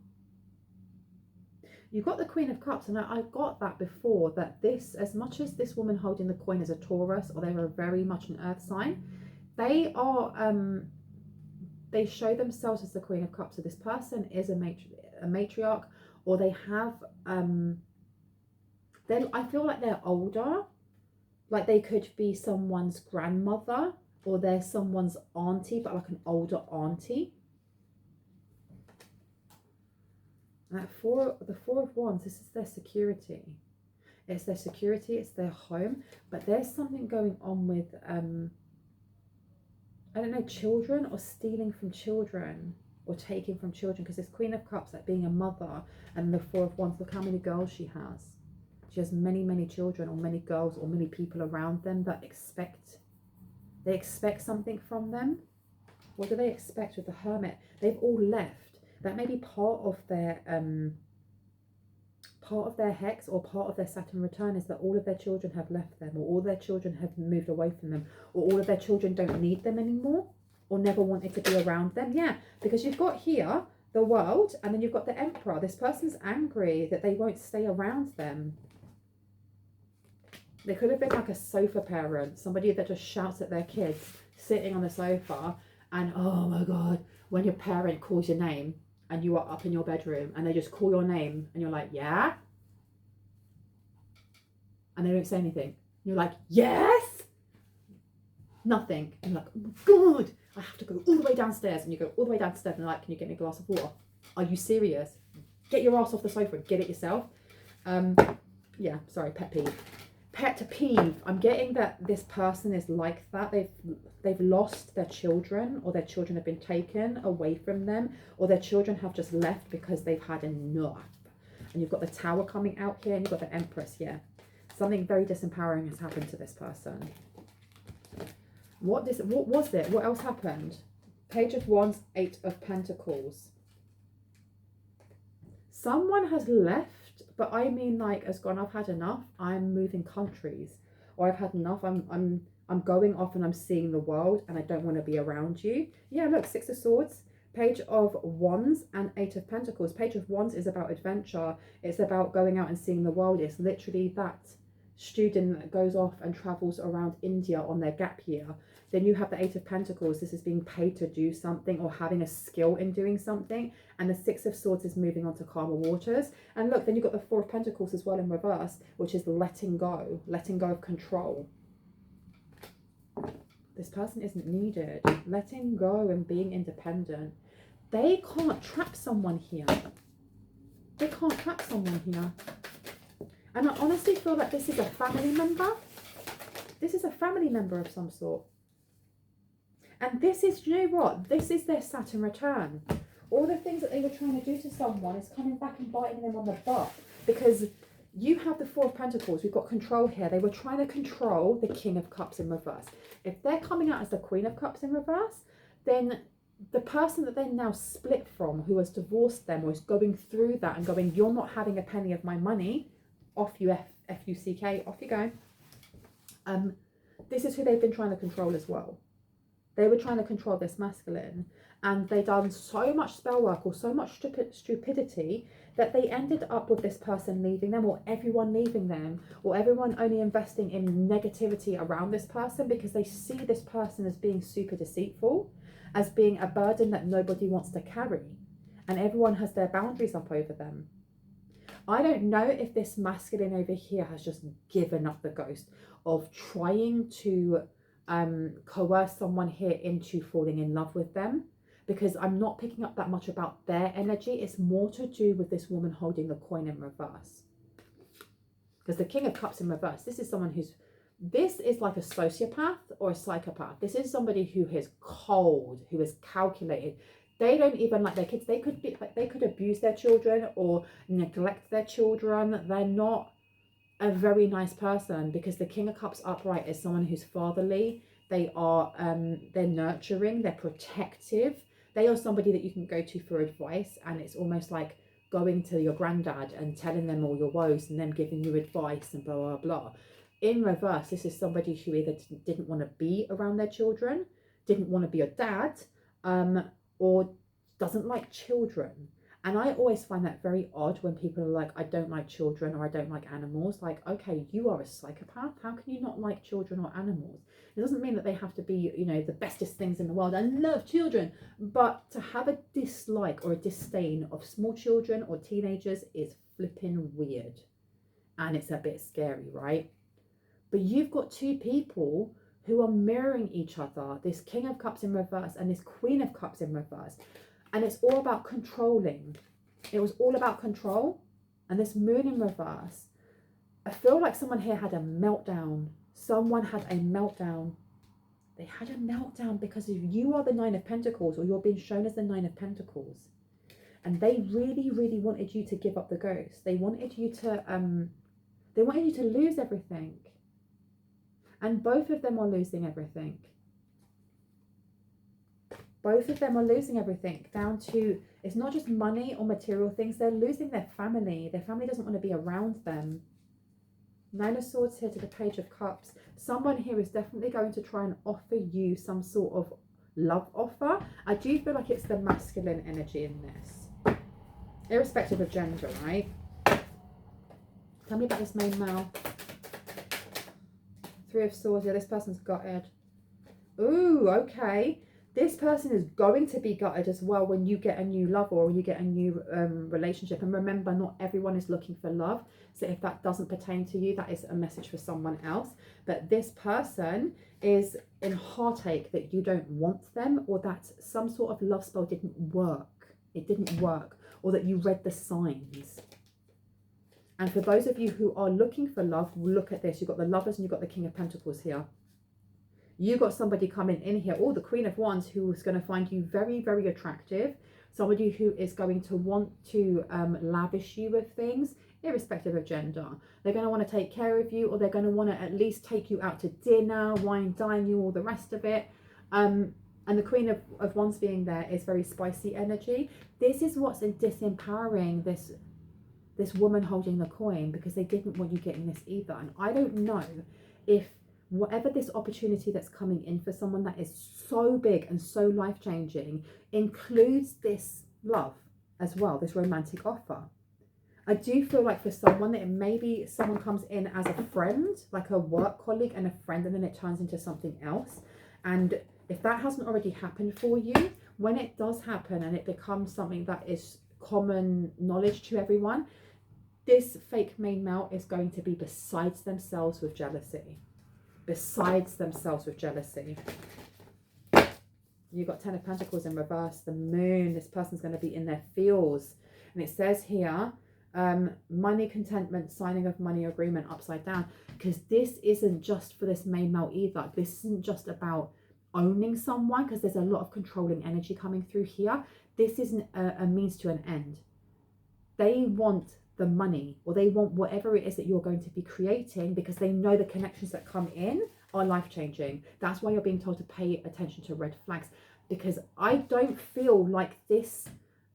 You've got the Queen of Cups, and I got that before, that this, as much as this woman holding the coin is a Taurus, or they are very much an earth sign, they are, they show themselves as the Queen of Cups. So this person is a matriarch, or they have, I feel like they're older, like they could be someone's grandmother, or they're someone's auntie, but like an older auntie. The Four of Wands, this is their security. It's their security, it's their home. But there's something going on with, I don't know, children, or stealing from children, or taking from children. Because this Queen of Cups, like being a mother, and the Four of Wands, look how many girls she has. She has many, many children, or many girls, or many people around them that they expect something from them. What do they expect with the Hermit? They've all left. That may be part of their hex, or part of their Saturn return, is that all of their children have left them, or all their children have moved away from them, or all of their children don't need them anymore, or never wanted to be around them. Yeah, because you've got here the World, and then you've got the Emperor. This person's angry that they won't stay around them. They could have been like a sofa parent, somebody that just shouts at their kids sitting on the sofa, and oh my God, when your parent calls your name, and you are up in your bedroom, and they just call your name, and you're like, yeah? And they don't say anything. You're like, yes? Nothing. And you're like, oh my God, I have to go all the way downstairs. And you go all the way downstairs, and they're like, can you get me a glass of water? Are you serious? Get your ass off the sofa and get it yourself. Yeah, sorry, pet peeve. Pet peeve. I'm getting that this person is like that. They've lost their children, or their children have been taken away from them, or their children have just left because they've had enough. And you've got the Tower coming out here, and you've got the Empress. Yeah, something very disempowering has happened to this person. What was it? What else happened? Page of Wands, Eight of Pentacles. Someone has left. But I mean, like, has gone, I've had enough, I'm moving countries, or I've had enough, I'm going off and I'm seeing the world, and I don't want to be around you. Yeah, look, Six of Swords, Page of Wands, and Eight of Pentacles. Page of Wands is about adventure. It's about going out and seeing the world. It's literally that student that goes off and travels around India on their gap year. Then you have the Eight of Pentacles. This is being paid to do something, or having a skill in doing something. And the Six of Swords is moving on to calmer waters. And look, then you've got the Four of Pentacles as well in reverse, which is letting go of control. This person isn't needed. Letting go and being independent. They can't trap someone here. They can't trap someone here. And I honestly feel like this is a family member. This is a family member of some sort. And this is, you know what? This is their Saturn return. All the things that they were trying to do to someone is coming back and biting them on the butt. because you have the Four of Pentacles. We've got control here. They were trying to control the King of Cups in reverse. If they're coming out as the Queen of Cups in reverse, then the person that they're now split from, who has divorced them or is going through that and going, you're not having a penny of my money, off you F-U-C-K, off you go. This is who they've been trying to control as well. They were trying to control this masculine, and they done so much spell work or so much stupidity that they ended up with this person leaving them, or everyone leaving them, or everyone only investing in negativity around this person because they see this person as being super deceitful, as being a burden that nobody wants to carry, and everyone has their boundaries up over them. I don't know if this masculine over here has just given up the ghost of trying to coerce someone here into falling in love with them, because I'm not picking up that much about their energy. It's more to do with this woman holding the coin in reverse. Because the King of Cups in reverse, this is someone this is like a sociopath or a psychopath. This is somebody who is cold, who is calculated. They don't even like their kids. They could abuse their children or neglect their children. They're not a very nice person, because the King of Cups upright is someone who's fatherly. They are they're nurturing, they're protective. They are somebody that you can go to for advice, and it's almost like going to your granddad and telling them all your woes and them giving you advice and blah blah blah. In reverse, this is somebody who either didn't want to be around their children, didn't want to be a dad, or doesn't like children. And I always find that very odd when people are like, I don't like children, or I don't like animals. Like, okay, you are a psychopath. How can you not like children or animals? It doesn't mean that they have to be, you know, the bestest things in the world. I love children. But to have a dislike or a disdain of small children or teenagers is flipping weird. And it's a bit scary, right? But you've got two people who are mirroring each other. This King of Cups in reverse and this Queen of Cups in reverse. And it's all about controlling. It was all about control. And this Moon in reverse, I feel like someone here had a meltdown. Someone had a meltdown. They had a meltdown because if you are the Nine of Pentacles, or you're being shown as the Nine of Pentacles, and they really, really wanted you to give up the ghost. They wanted you to lose everything. And both of them are losing everything. Both of them are losing everything, down to, it's not just money or material things, they're losing their family. Their family doesn't want to be around them. Nine of Swords here to the Page of Cups. Someone here is definitely going to try and offer you some sort of love offer. I do feel like it's the masculine energy in this. Irrespective of gender, right? Tell me about this main male. Three of Swords. Yeah, this person's gutted. Ooh, okay. This person is going to be gutted as well when you get a new lover or you get a new relationship. And remember, not everyone is looking for love. So if that doesn't pertain to you, that is a message for someone else. But this person is in heartache that you don't want them, or that some sort of love spell didn't work. It didn't work. Or that you read the signs. And for those of you who are looking for love, look at this. You've got the Lovers and you've got the King of Pentacles here. You got somebody coming in here, the Queen of Wands, who is going to find you very, very attractive. Somebody who is going to want to lavish you with things, irrespective of gender. They're going to want to take care of you, or they're going to want to at least take you out to dinner, wine, dine you, all the rest of it. And the Queen of Wands being there is very spicy energy. This is what's disempowering this woman holding the coin, because they didn't want you getting this either. And I don't know if whatever this opportunity that's coming in for someone that is so big and so life-changing includes this love as well, this romantic offer. I do feel like for someone that maybe someone comes in as a friend, like a work colleague and a friend, and then it turns into something else. And if that hasn't already happened for you, when it does happen and it becomes something that is common knowledge to everyone, this fake main male is going to be besides themselves with jealousy. Besides themselves with jealousy. You've got Ten of Pentacles in reverse, the Moon. This person's going to be in their feels. And it says here, money, contentment, signing of money agreement upside down. Because this isn't just for this main male either. This isn't just about owning someone, because there's a lot of controlling energy coming through here. This isn't a means to an end. They want the money, or they want whatever it is that you're going to be creating, because they know the connections that come in are life-changing. That's why you're being told to pay attention to red flags, because I don't feel like this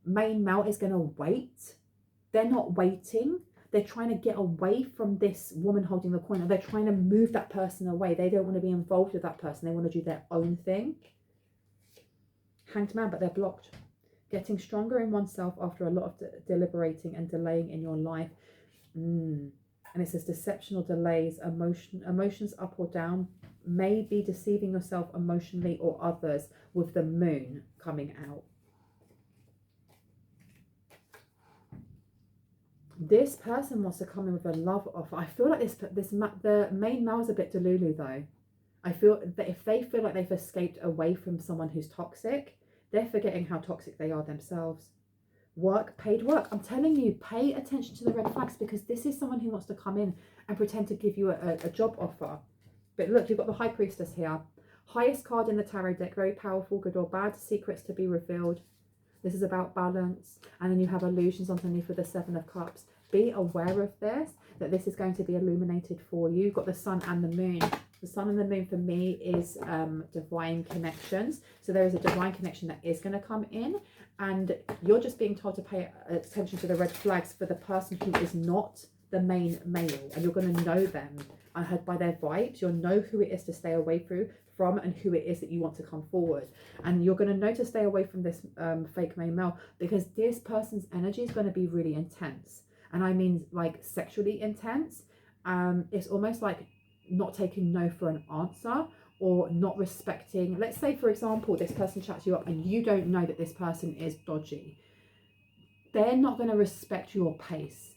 main male is going to wait. They're not waiting. They're trying to get away from this woman holding the coin, or they're trying to move that person away. They don't want to be involved with that person. They want to do their own thing. Hanged man, but they're blocked. Getting stronger in oneself after a lot of deliberating and delaying in your life. And it says deception or delays, emotions up or down, may be deceiving yourself emotionally or others, with the moon coming out. This person wants to come in with a love offer. I feel like the main male is a bit delulu though. I feel that if they feel like they've escaped away from someone who's toxic, they're forgetting how toxic they are themselves. Work, paid work. I'm telling you, pay attention to the red flags, because this is someone who wants to come in and pretend to give you a job offer. But look, you've got the High Priestess here. Highest card in the tarot deck, very powerful, good or bad, secrets to be revealed. This is about balance. And then you have illusions underneath with the Seven of Cups. Be aware of this, that this is going to be illuminated for you. You've got the sun and the moon. The sun and the moon for me is divine connections. So there is a divine connection that is going to come in, and you're just being told to pay attention to the red flags for the person who is not the main male, and you're going to know them by their vibes. You'll know who it is to stay away from and who it is that you want to come forward, and you're going to know to stay away from this fake main male, because this person's energy is going to be really intense, and I mean like sexually intense. It's almost like not taking no for an answer, or not respecting. Let's say, for example, this person chats you up and you don't know that this person is dodgy. They're not going to respect your pace.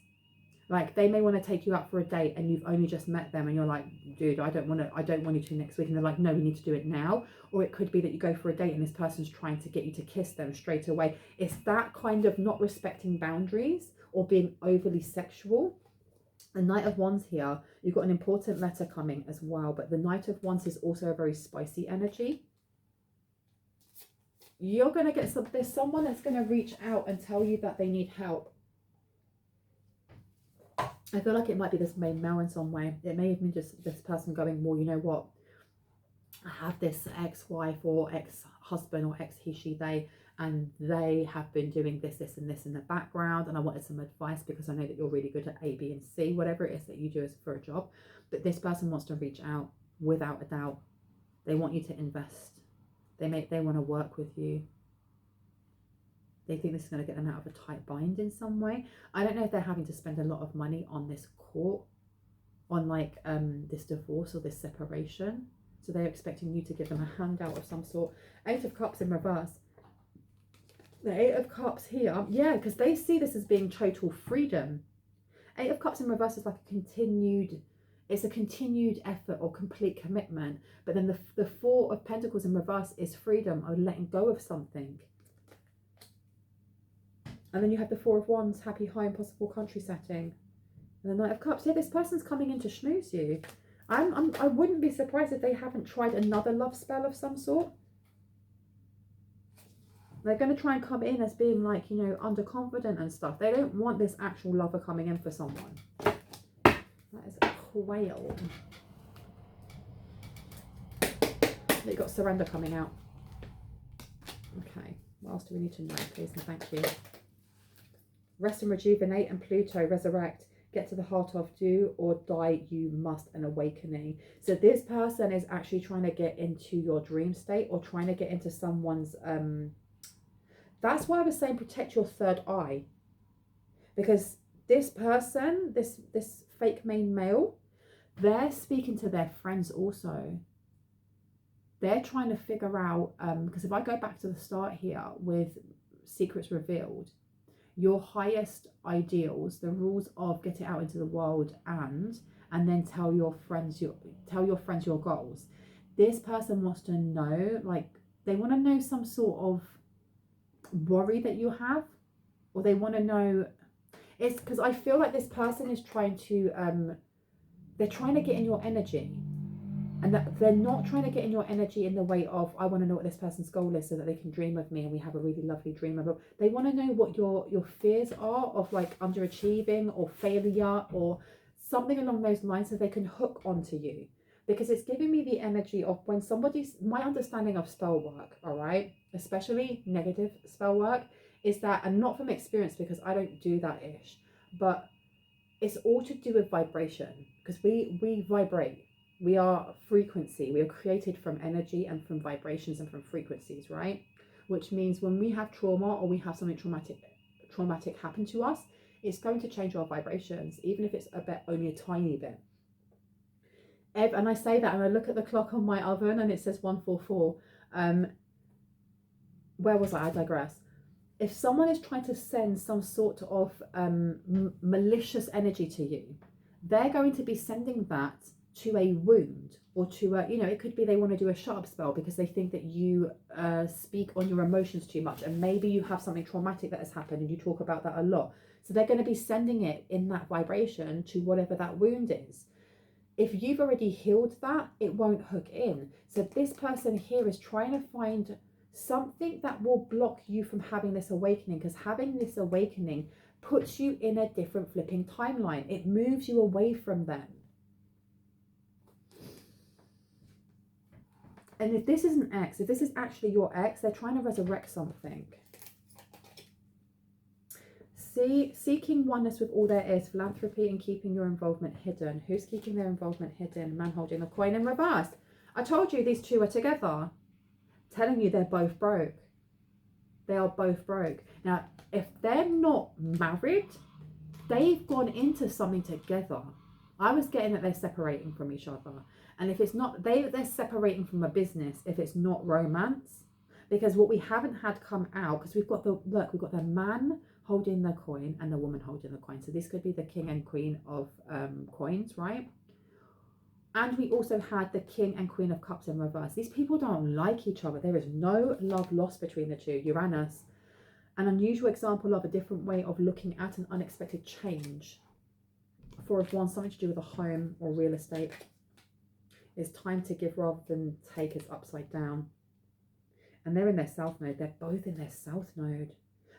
Like, they may want to take you out for a date and you've only just met them and you're like, dude, I don't want you to next week, and they're like, no, we need to do it now. Or it could be that you go for a date and this person's trying to get you to kiss them straight away. It's that kind of not respecting boundaries or being overly sexual. The Knight of Wands here, you've got an important letter coming as well, but the Knight of Wands is also a very spicy energy. You're going to get there's someone that's going to reach out and tell you that they need help. I feel like it might be this main male in some way. It may even just this person going, well, you know what? I have this ex-wife or ex-husband or ex-he, she, they, and they have been doing this, this, and this in the background, and I wanted some advice because I know that you're really good at A, B, and C, whatever it is that you do for a job. But this person wants to reach out without a doubt. They want you to invest. They want to work with you. They think this is going to get them out of a tight bind in some way. I don't know if they're having to spend a lot of money on this court, on like this divorce or this separation. So they're expecting you to give them a handout of some sort. 8 of Cups in reverse. The 8 of Cups here, yeah, because they see this as being total freedom. 8 of Cups in reverse is like it's a continued effort or complete commitment. But then the 4 of Pentacles in reverse is freedom or letting go of something. And then you have the 4 of Wands, happy, high, impossible country setting. And the Knight of Cups, yeah, this person's coming in to schmooze you. I wouldn't be surprised if they haven't tried another love spell of some sort. They're going to try and come in as being like, you know, underconfident and stuff. They don't want this actual lover coming in for someone. That is a quail. They've got surrender coming out. Okay, what else do we need to know, please and thank you? Rest and rejuvenate, and Pluto, resurrect. Get to the heart of, do or die you must, an awakening. So this person is actually trying to get into your dream state, or trying to get into someone's that's why I was saying protect your third eye, because this person, this fake main male, they're speaking to their friends also. They're trying to figure out because if I go back to the start here with secrets revealed, your highest ideals, the rules of get it out into the world, and then tell your friends your goals. This person wants to know, like, they want to know some sort of worry that you have, or they want to know, it's because I feel like this person is trying to they're trying to get in your energy. And that they're not trying to get in your energy in the way of, I want to know what this person's goal is so that they can dream of me and we have a really lovely dream of it. They want to know what your fears are of like underachieving or failure or something along those lines, so they can hook onto you. Because it's giving me the energy of when somebody's, my understanding of spell work, all right, especially negative spell work, is that, and not from experience because I don't do that ish, but it's all to do with vibration, because we vibrate. We are frequency. We are created from energy and from vibrations and from frequencies, right? Which means when we have trauma or we have something traumatic happen to us, it's going to change our vibrations, even if it's only a tiny bit. And I say that and I look at the clock on my oven and it says 144. Where was I digress. If someone is trying to send some sort of malicious energy to you, they're going to be sending that to a wound or to a, it could be they want to do a shut up spell because they think that you speak on your emotions too much, and maybe you have something traumatic that has happened and you talk about that a lot. So they're going to be sending it in that vibration to whatever that wound is. If you've already healed that, it won't hook in. So this person here is trying to find something that will block you from having this awakening, because having this awakening puts you in a different flipping timeline. It moves you away from them. And if this is an ex, if this is actually your ex, they're trying to resurrect something. Seeking oneness with all there is, philanthropy and keeping your involvement hidden. Who's keeping their involvement hidden? Man holding the coin in reverse. I told you these two are together. Telling you they're both broke. They are both broke. Now, if they're not married, they've gone into something together. I was getting that they're separating from each other. And if it's not, they're separating from a business if it's not romance. Because what we haven't had come out, because we've got the man holding the coin and the woman holding the coin. So this could be the king and queen of coins, right? And we also had the king and queen of cups in reverse. These people don't like each other. There is no love lost between the two. Uranus, an unusual example of a different way of looking at an unexpected change. Four of Wands, something to do with a home or real estate. It's time to give rather than take. Is upside down. And they're in their south node. They're both in their south node.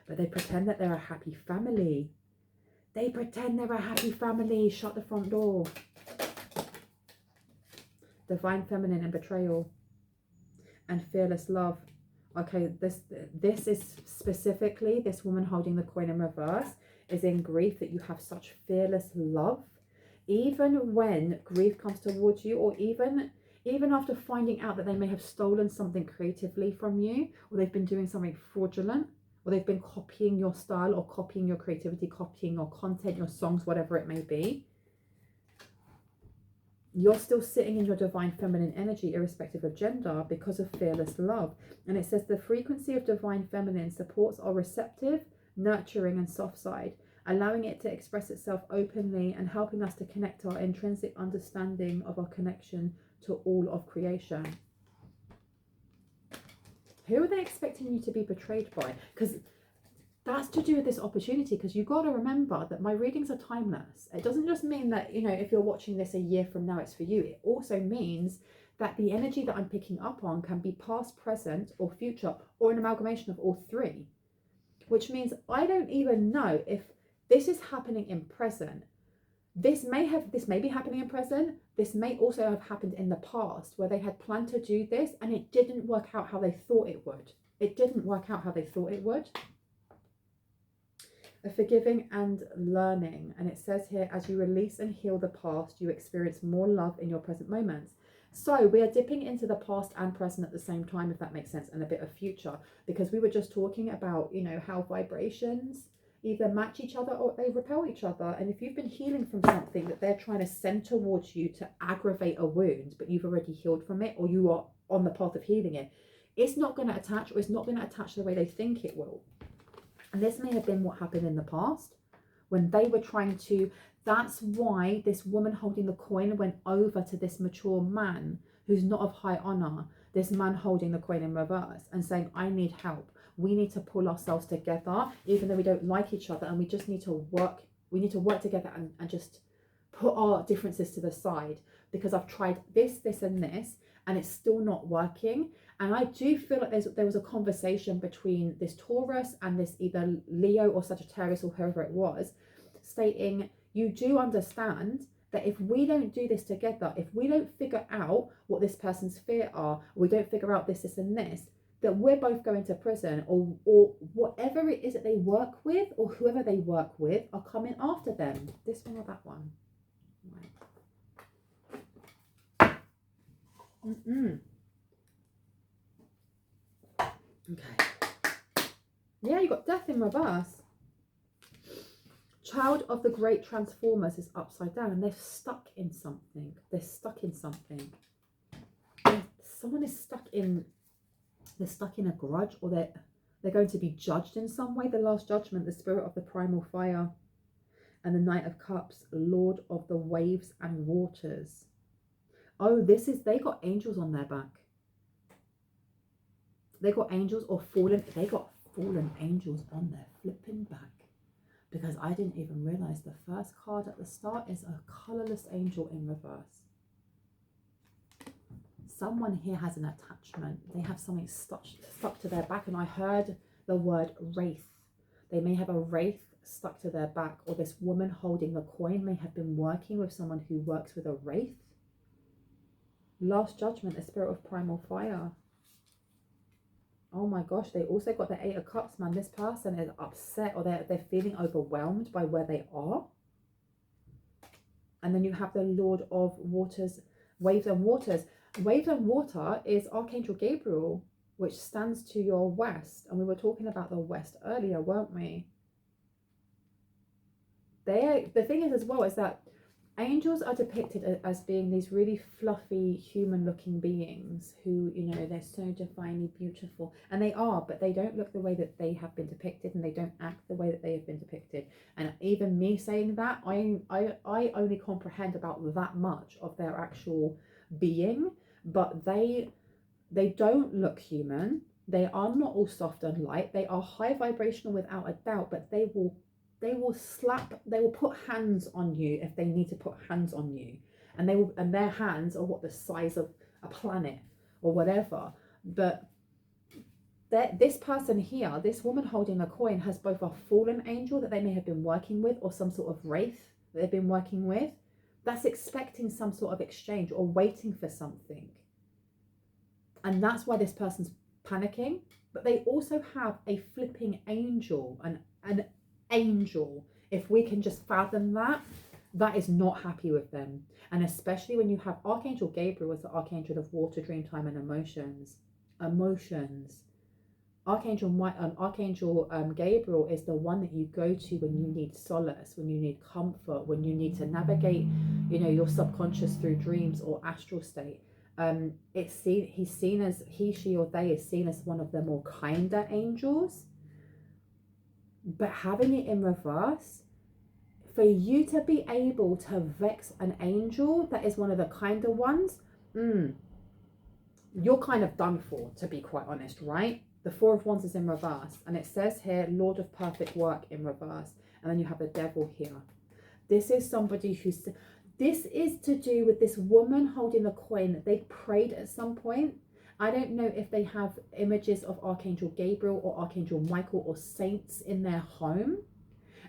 But they pretend that they're a happy family. They pretend they're a happy family. Shut the front door. Divine feminine and betrayal. And fearless love. Okay, this is specifically, this woman holding the coin in reverse is in grief that you have such fearless love. Even when grief comes towards you, or even after finding out that they may have stolen something creatively from you, or they've been doing something fraudulent, or they've been copying your style or copying your creativity, copying your content, your songs, whatever it may be, you're still sitting in your divine feminine energy irrespective of gender because of fearless love. And it says the frequency of divine feminine supports our receptive, nurturing and soft side, allowing it to express itself openly and helping us to connect our intrinsic understanding of our connection to all of creation. Who are they expecting you to be betrayed by? Because that's to do with this opportunity, because you've got to remember that my readings are timeless. It doesn't just mean that, if you're watching this a year from now, it's for you. It also means that the energy that I'm picking up on can be past, present, or future, or an amalgamation of all three. Which means I don't even know if this is happening in present. This may be happening in present. This may also have happened in the past where they had planned to do this and it didn't work out how they thought it would. It didn't work out how they thought it would. A forgiving and learning. And it says here, as you release and heal the past, you experience more love in your present moments. So we are dipping into the past and present at the same time, if that makes sense, and a bit of future, because we were just talking about, how vibrations either match each other or they repel each other. And if you've been healing from something that they're trying to send towards you to aggravate a wound, but you've already healed from it, or you are on the path of healing it, it's not going to attach, or it's not going to attach the way they think it will. And this may have been what happened in the past when they were trying to. That's why this woman holding the coin went over to this mature man who's not of high honor, this man holding the coin in reverse and saying, I need help. We need to pull ourselves together, even though we don't like each other, and we just need to work. We need to work together and just put our differences to the side. because I've tried this, this and this, and it's still not working. And I do feel like there was a conversation between this Taurus and this either Leo or Sagittarius or whoever it was, stating, you do understand that if we don't do this together, if we don't figure out what this person's fear are, we don't figure out this, this and this, that we're both going to prison, or whatever it is that they work with, or whoever they work with are coming after them. This one or that one. Right. Okay. Yeah, you got death in reverse. Child of the great transformers is upside down, and they're stuck in something. They're stuck in something. Someone is stuck in, they're stuck in a grudge, or they're going to be judged in some way. The last judgment, the spirit of the primal fire, and the Knight of Cups, Lord of the waves and waters. Oh, they got angels on their back. They got angels or fallen, they got fallen angels on their flipping back. Because I didn't even realize the first card at the start is a colorless angel in reverse. Someone here has an attachment. They have something stuck to their back, and I heard the word wraith. They may have a wraith stuck to their back, or this woman holding the coin may have been working with someone who works with a wraith. Last judgment, the spirit of primal fire. Oh my gosh, they also got the Eight of Cups, man. This person is upset, or they're feeling overwhelmed by where they are. And then you have the Lord of Waters, Waves and Waters. Waves and Water is Archangel Gabriel, which stands to your west. And we were talking about the west earlier, weren't we? The thing is as well is that angels are depicted as being these really fluffy human looking beings who, you know, they're so divinely beautiful, and they are, but they don't look the way that they have been depicted, and they don't act the way that they have been depicted. And even me saying that, I only comprehend about that much of their actual being, but they don't look human. They are not all soft and light. They are high vibrational without a doubt, but they will put hands on you if they need to put hands on you, and their hands are what, the size of a planet or whatever. But this person here, this woman holding a coin, has both a fallen angel that they may have been working with, or some sort of wraith that they've been working with, that's expecting some sort of exchange or waiting for something, and that's why this person's panicking. But they also have a flipping angel, an angel, if we can just fathom that is not happy with them. And especially when you have Archangel Gabriel as the archangel of water, dream time, and emotions. Archangel Gabriel is the one that you go to when you need solace, when you need comfort, when you need to navigate, you know, your subconscious through dreams or astral state. He, she, or they is seen as one of the more kinder angels. But having it in reverse, for you to be able to vex an angel that is one of the kinder ones, you're kind of done for, to be quite honest, right? The Four of Wands is in reverse, and it says here, Lord of perfect work in reverse, and then you have the Devil here. This is somebody this is to do with this woman holding the coin. They prayed at some point. I don't know if they have images of Archangel Gabriel or Archangel Michael or saints in their home,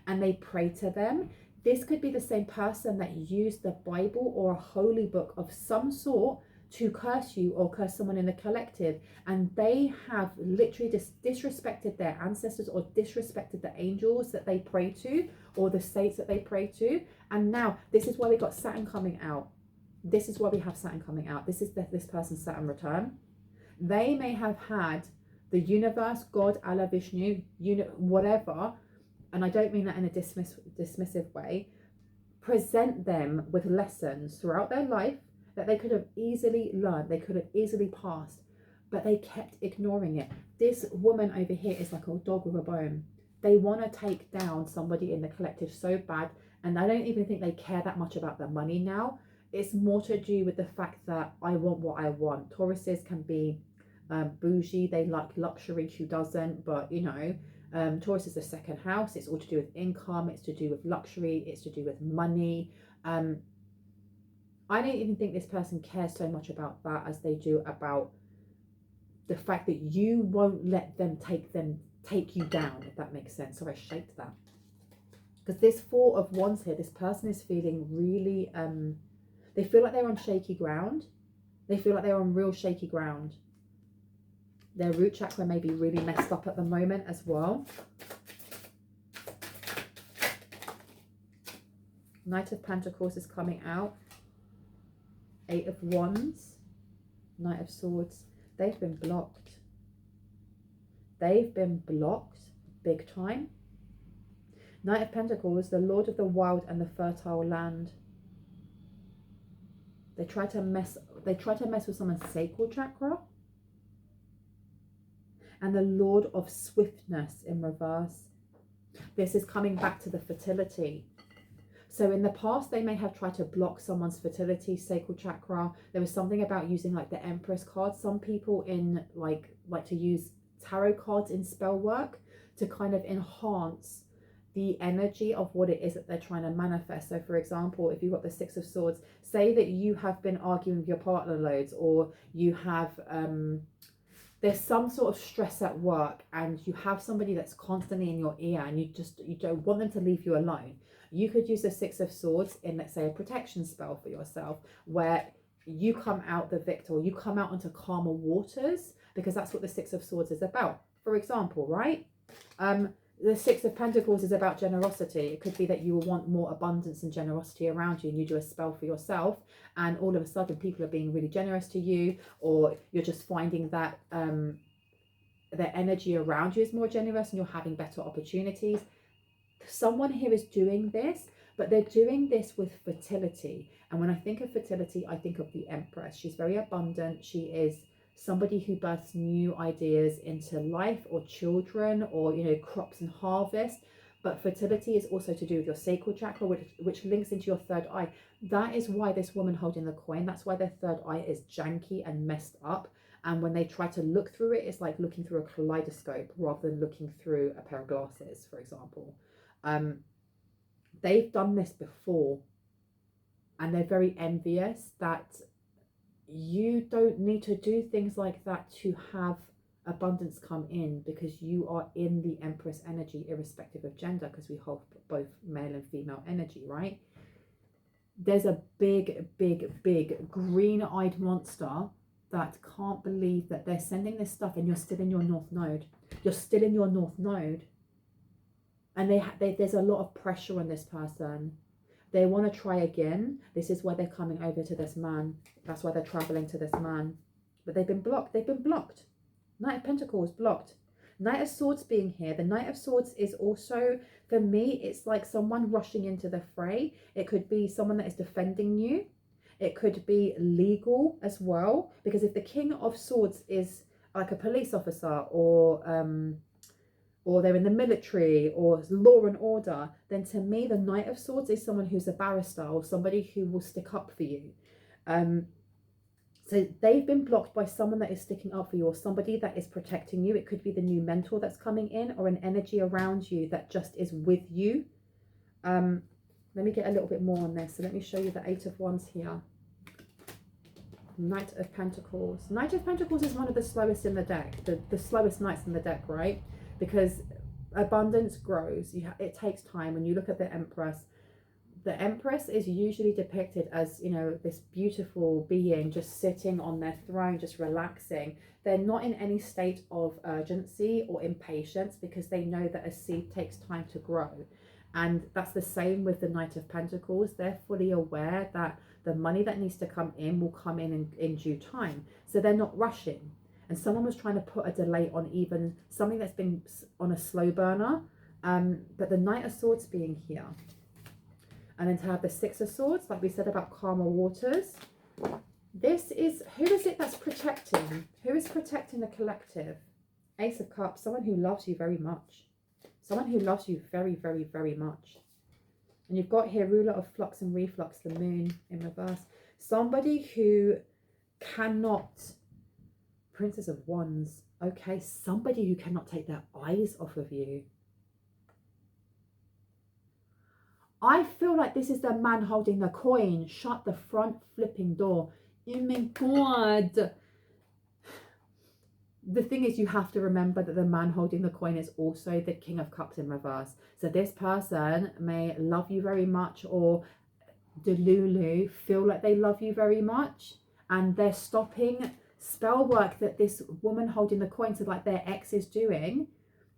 and they pray to them. This could be the same person that used the Bible or a holy book of some sort to curse you or curse someone in the collective, and they have literally disrespected their ancestors or disrespected the angels that they pray to or the saints that they pray to. And now this is why we got Saturn coming out. This is why we have Saturn coming out. This is this person's Saturn return. They may have had the universe, God, Allah, Vishnu, whatever, and I don't mean that in a dismissive way, present them with lessons throughout their life that they could have easily learned, they could have easily passed, but they kept ignoring it. This woman over here is like a dog with a bone. They want to take down somebody in the collective so bad, and I don't even think they care that much about the money now. It's more to do with the fact that I want what I want. Tauruses can be bougie, they like luxury, who doesn't? But you know, Taurus is the second house. It's all to do with income, it's to do with luxury, it's to do with money. I don't even think this person cares so much about that as they do about the fact that you won't let them take you down, if that makes sense. So I shaped that. Because this Four of Wands here, this person is feeling really, they feel like they're on shaky ground. They feel like they're on real shaky ground. Their root chakra may be really messed up at the moment as well. Knight of Pentacles is coming out. Eight of Wands. Knight of Swords. They've been blocked. They've been blocked big time. Knight of Pentacles, the Lord of the Wild and the Fertile Land. They try to mess with someone's sacral chakra. And the Lord of Swiftness in reverse. This is coming back to the fertility. So in the past, they may have tried to block someone's fertility, sacral chakra. There was something about using like the Empress card. Some people in like to use tarot cards in spell work to kind of enhance the energy of what it is that they're trying to manifest. So for example, if you've got the Six of Swords, say that you have been arguing with your partner loads, or you have there's some sort of stress at work and you have somebody that's constantly in your ear and you don't want them to leave you alone. You could use the Six of Swords in, let's say, a protection spell for yourself, where you come out the victor, you come out onto calmer waters, because that's what the Six of Swords is about. For example, right? The Six of Pentacles is about generosity. It could be that you will want more abundance and generosity around you, and you do a spell for yourself, and all of a sudden people are being really generous to you, or you're just finding that their energy around you is more generous and you're having better opportunities. Someone here is doing this, but they're doing this with fertility. And when I think of fertility, I think of the Empress. She's very abundant. She is somebody who births new ideas into life, or children, or, you know, crops and harvest. But fertility is also to do with your sacral chakra, which links into your third eye. That is why this woman holding the coin, that's why their third eye is janky and messed up. And when they try to look through it, it's like looking through a kaleidoscope rather than looking through a pair of glasses, for example. They've done this before, and they're very envious that you don't need to do things like that to have abundance come in, because you are in the Empress energy, irrespective of gender, because we hold both male and female energy, right? There's a big green-eyed monster that can't believe that they're sending this stuff and you're still in your North Node. You're still in your North Node. And there's a lot of pressure on this person. They want to try again. This is why they're coming over to this man. That's why they're traveling to this man. But they've been blocked. They've been blocked. Knight of Pentacles blocked. Knight of Swords being here. The Knight of Swords is also, for me, it's like someone rushing into the fray. It could be someone that is defending you. It could be legal as well. Because if the King of Swords is like a police officer, or they're in the military, or law and order, then to me the Knight of Swords is someone who's a barrister, or somebody who will stick up for you. So they've been blocked by someone that is sticking up for you, or somebody that is protecting you. It could be the new mentor that's coming in, or an energy around you that just is with you. Let me get a little bit more on this. So let me show you the Eight of Wands here. Knight of Pentacles. Knight of Pentacles is one of the slowest in the deck, the slowest knights in the deck, right? Because abundance grows. It takes time. When you look at the Empress is usually depicted as, you know, this beautiful being just sitting on their throne, just relaxing. They're not in any state of urgency or impatience, because they know that a seed takes time to grow. And that's the same with the Knight of Pentacles. They're fully aware that the money that needs to come in will come in due time. So they're not rushing. And someone was trying to put a delay on even something that's been on a slow burner. But the Knight of Swords being here. And then to have the Six of Swords, like we said about calmer waters. This is, who is it that's protecting? Who is protecting the collective? Ace of Cups, someone who loves you very much. Someone who loves you very much. And you've got here ruler of flux and reflux, the moon in reverse. Somebody who cannot... Princess of Wands. Okay, somebody who cannot take their eyes off of you. I feel like this is the man holding the coin. Shut the front flipping door. Oh my God. The thing is, you have to remember that the man holding the coin is also the King of Cups in reverse. So this person may love you very much, or Delulu feel like they love you very much, and they're stopping spell work that this woman holding the coin, so like their ex, is doing.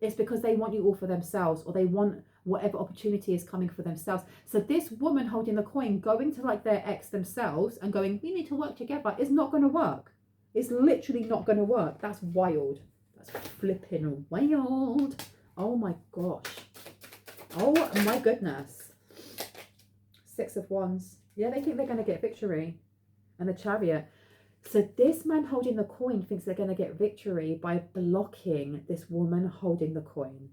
It's because they want you all for themselves, or they want whatever opportunity is coming for themselves. So this woman holding the coin going to like their ex themselves and going, we need to work together, is not going to work. It's literally not going to work. That's wild. That's flipping wild. Oh my gosh. Oh my goodness. 6 of Wands. Yeah, they think they're going to get victory. And the Chariot. So this man holding the coin thinks they're going to get victory by blocking this woman holding the coin.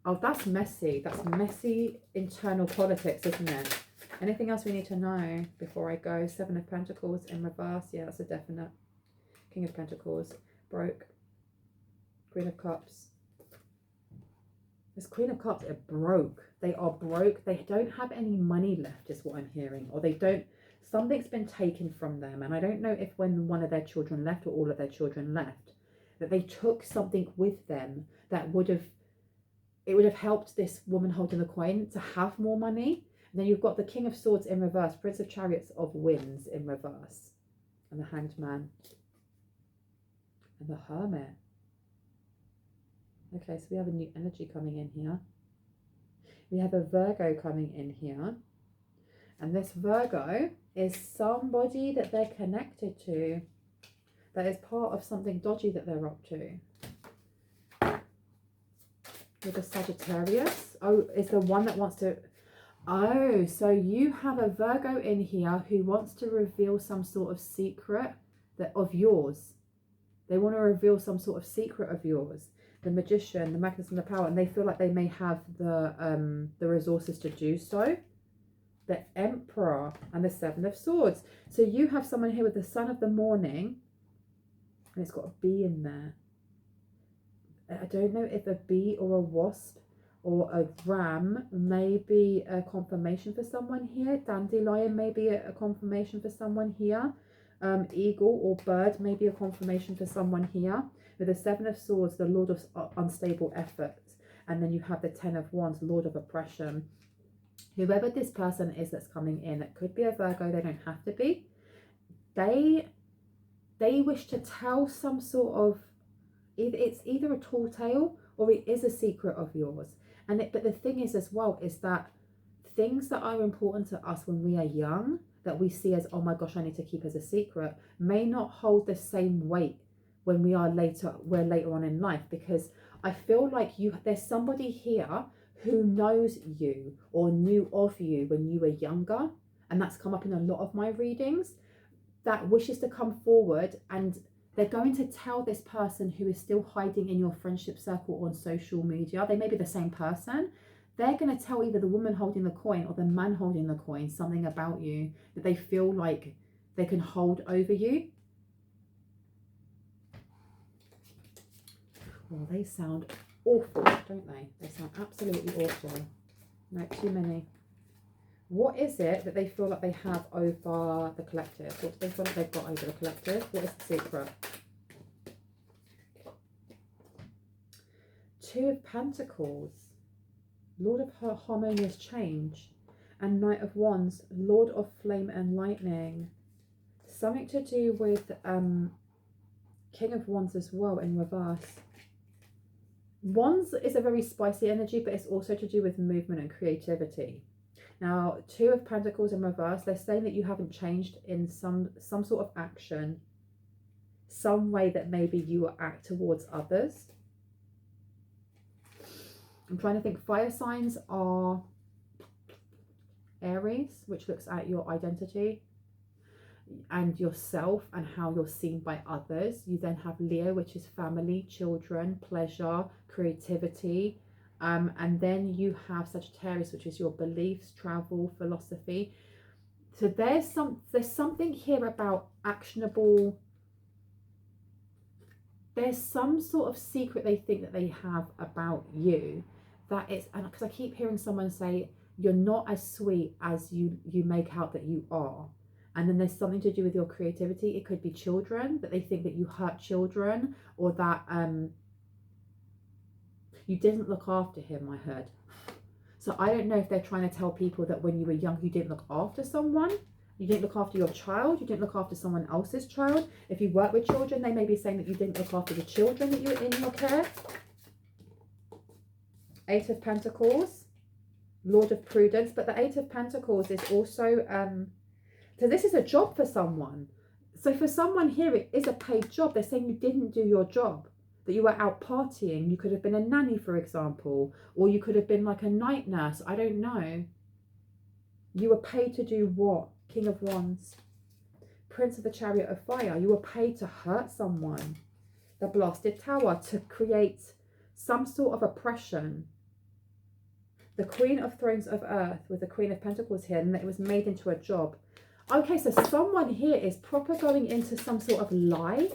Oh, that's messy. That's messy internal politics, isn't it? Anything else we need to know before I go? 7 of Pentacles in reverse. Yeah, that's a definite. King of Pentacles. Broke. Queen of Cups. This Queen of Cups are broke. They are broke. They don't have any money left, is what I'm hearing. Or they don't. Something's been taken from them. And I don't know if when one of their children left or all of their children left, that they took something with them that would have, it would have helped this woman holding the coin to have more money. And then you've got the King of Swords in reverse, Prince of Chariots of Winds in reverse, and the Hanged Man, and the Hermit. Okay, so we have a new energy coming in here. We have a Virgo coming in here. And this Virgo is somebody that they're connected to, that is part of something dodgy that they're up to. With a Sagittarius. Oh, is the one that wants to... Oh, so you have a Virgo in here who wants to reveal some sort of secret of yours. They want to reveal some sort of secret of yours. The Magician, the Magnus, and the Power, and they feel like they may have the resources to do so. The Emperor and the 7 of Swords. So you have someone here with the Sun of the Morning, and it's got a bee in there. I don't know if a bee or a wasp or a ram may be a confirmation for someone here. Dandelion may be a confirmation for someone here. Eagle or bird may be a confirmation for someone here. With the 7 of Swords, the Lord of unstable efforts. And then you have the 10 of Wands, Lord of oppression. Whoever this person is that's coming in, it could be a Virgo, they don't have to be. They wish to tell some sort of, it's either a tall tale or it is a secret of yours. But the thing is as well, is that things that are important to us when we are young, that we see as, oh my gosh, I need to keep as a secret, may not hold the same weight when we're later on in life. Because I feel like there's somebody here who knows you or knew of you when you were younger, and that's come up in a lot of my readings, that wishes to come forward, and they're going to tell this person who is still hiding in your friendship circle on social media. They may be the same person. They're going to tell either the woman holding the coin or the man holding the coin something about you that they feel like they can hold over you. Well, they sound awful, don't they? They sound absolutely awful. No, too many. What is it that they feel like they have over the collective? What do they feel like they've got over the collective? What is the secret? 2 of Pentacles, Lord of harmonious change, and Knight of Wands, Lord of flame and lightning. Something to do with King of Wands as well in reverse. Wands is a very spicy energy, but it's also to do with movement and creativity. Now, 2 of Pentacles in reverse, they're saying that you haven't changed in some sort of action, some way that maybe you will act towards others. I'm trying to think. Fire signs are Aries, which looks at your identity and yourself and how you're seen by others. You then have Leo, which is family, children, pleasure, creativity. And then you have Sagittarius, which is your beliefs, travel, philosophy. So there's something here about actionable. There's some sort of secret they think that they have about you, that it's, and because I keep hearing someone say you're not as sweet as you make out that you are. And then there's something to do with your creativity. It could be children, that they think that you hurt children, or that you didn't look after him, I heard. So I don't know if they're trying to tell people that when you were young, you didn't look after someone. You didn't look after your child. You didn't look after someone else's child. If you work with children, they may be saying that you didn't look after the children that you were in your care. Eight of Pentacles, Lord of Prudence. But the Eight of Pentacles is also, so this is a job for someone. So for someone here, it is a paid job. They're saying you didn't do your job, that you were out partying. You could have been a nanny, for example, or you could have been like a night nurse. I don't know. You were paid to do what? King of Wands, Prince of the Chariot of Fire. You were paid to hurt someone. The Blasted Tower, to create some sort of oppression. The Queen of Thrones of Earth with the Queen of Pentacles here, and that it was made into a job. Okay, so someone here is proper going into some sort of lie.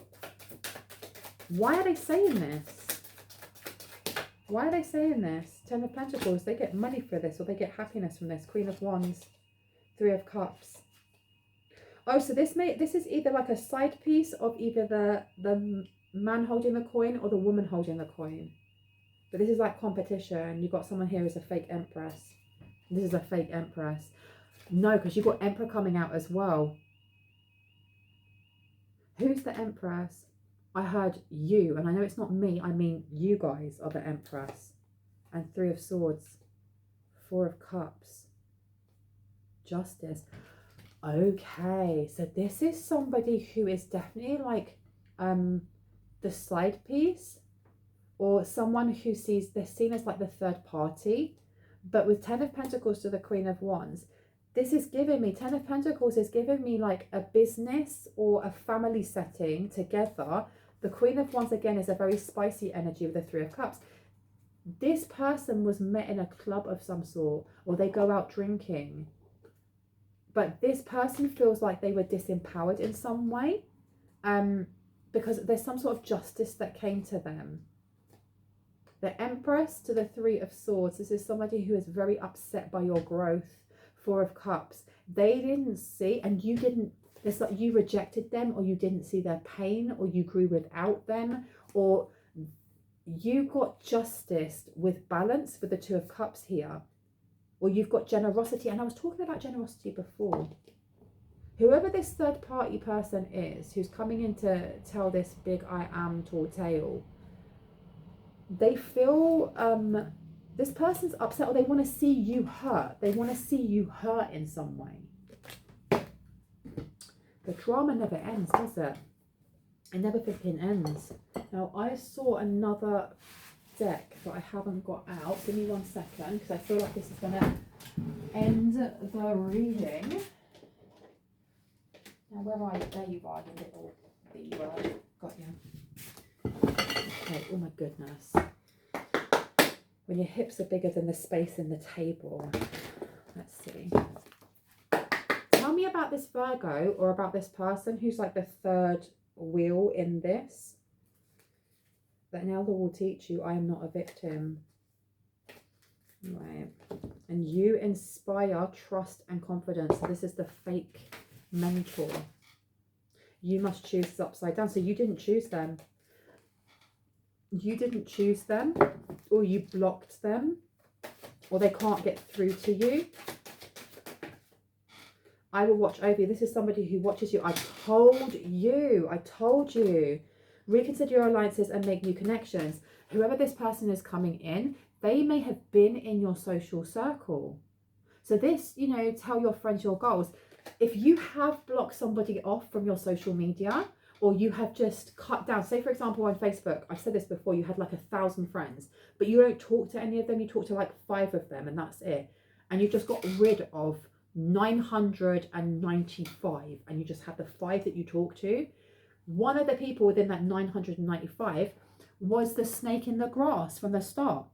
Why are they saying this? Why are they saying this? Ten of Pentacles, they get money for this, or they get happiness from this. Queen of Wands, Three of Cups. Oh, so this is either like a side piece of either the man holding the coin or the woman holding the coin. But this is like competition. You've got someone here who's a fake empress. This is a fake empress. No, because you've got Emperor coming out as well. Who's the Empress? I heard you, and I know it's not me. I mean, you guys are the Empress. And Three of Swords, Four of Cups, Justice. Okay, so this is somebody who is definitely like the side piece, or someone who they're seen as like the third party. But with Ten of Pentacles to the Queen of Wands, this is giving me, Ten of Pentacles is giving me like a business or a family setting together. The Queen of Wands again is a very spicy energy with the Three of Cups. This person was met in a club of some sort, or they go out drinking. But this person feels like they were disempowered in some way, because there's some sort of justice that came to them. The Empress to the Three of Swords. This is somebody who is very upset by your growth. Four of Cups. They didn't see, and you didn't, it's like you rejected them, or you didn't see their pain, or you grew without them, or you got justice with balance with the Two of Cups here. Or you've got generosity, and I was talking about generosity before. Whoever this third party person is who's coming in to tell this big I am tall tale, they feel this person's upset, or they want to see you hurt. They want to see you hurt in some way. The drama never ends, does it? It never flipping ends. Now, I saw another deck that I haven't got out. Give me 1 second, because I feel like this is going to end the reading. Now, where are you? There you are, you little B-word. Got you. Okay, oh my goodness. When your hips are bigger than the space in the table. Let's see. Tell me about this Virgo, or about this person who's like the third wheel in this. That an elder will teach you, I am not a victim. Right. And you inspire trust and confidence. So this is the fake mentor. You must choose this upside down. So you didn't choose them. You didn't choose them, or you blocked them, or they can't get through to you. I will watch over you. This is somebody who watches you. I told you. I told you. Reconsider your alliances and make new connections. Whoever this person is coming in, they may have been in your social circle. So this, you know, tell your friends your goals. If you have blocked somebody off from your social media, or you have just cut down, say for example on Facebook, I've said this before, you had like 1,000 friends, but you don't talk to any of them, you talk to like 5 of them, and that's it. And you've just got rid of 995, and you just have the 5 that you talk to. One of the people within that 995 was the snake in the grass from the start.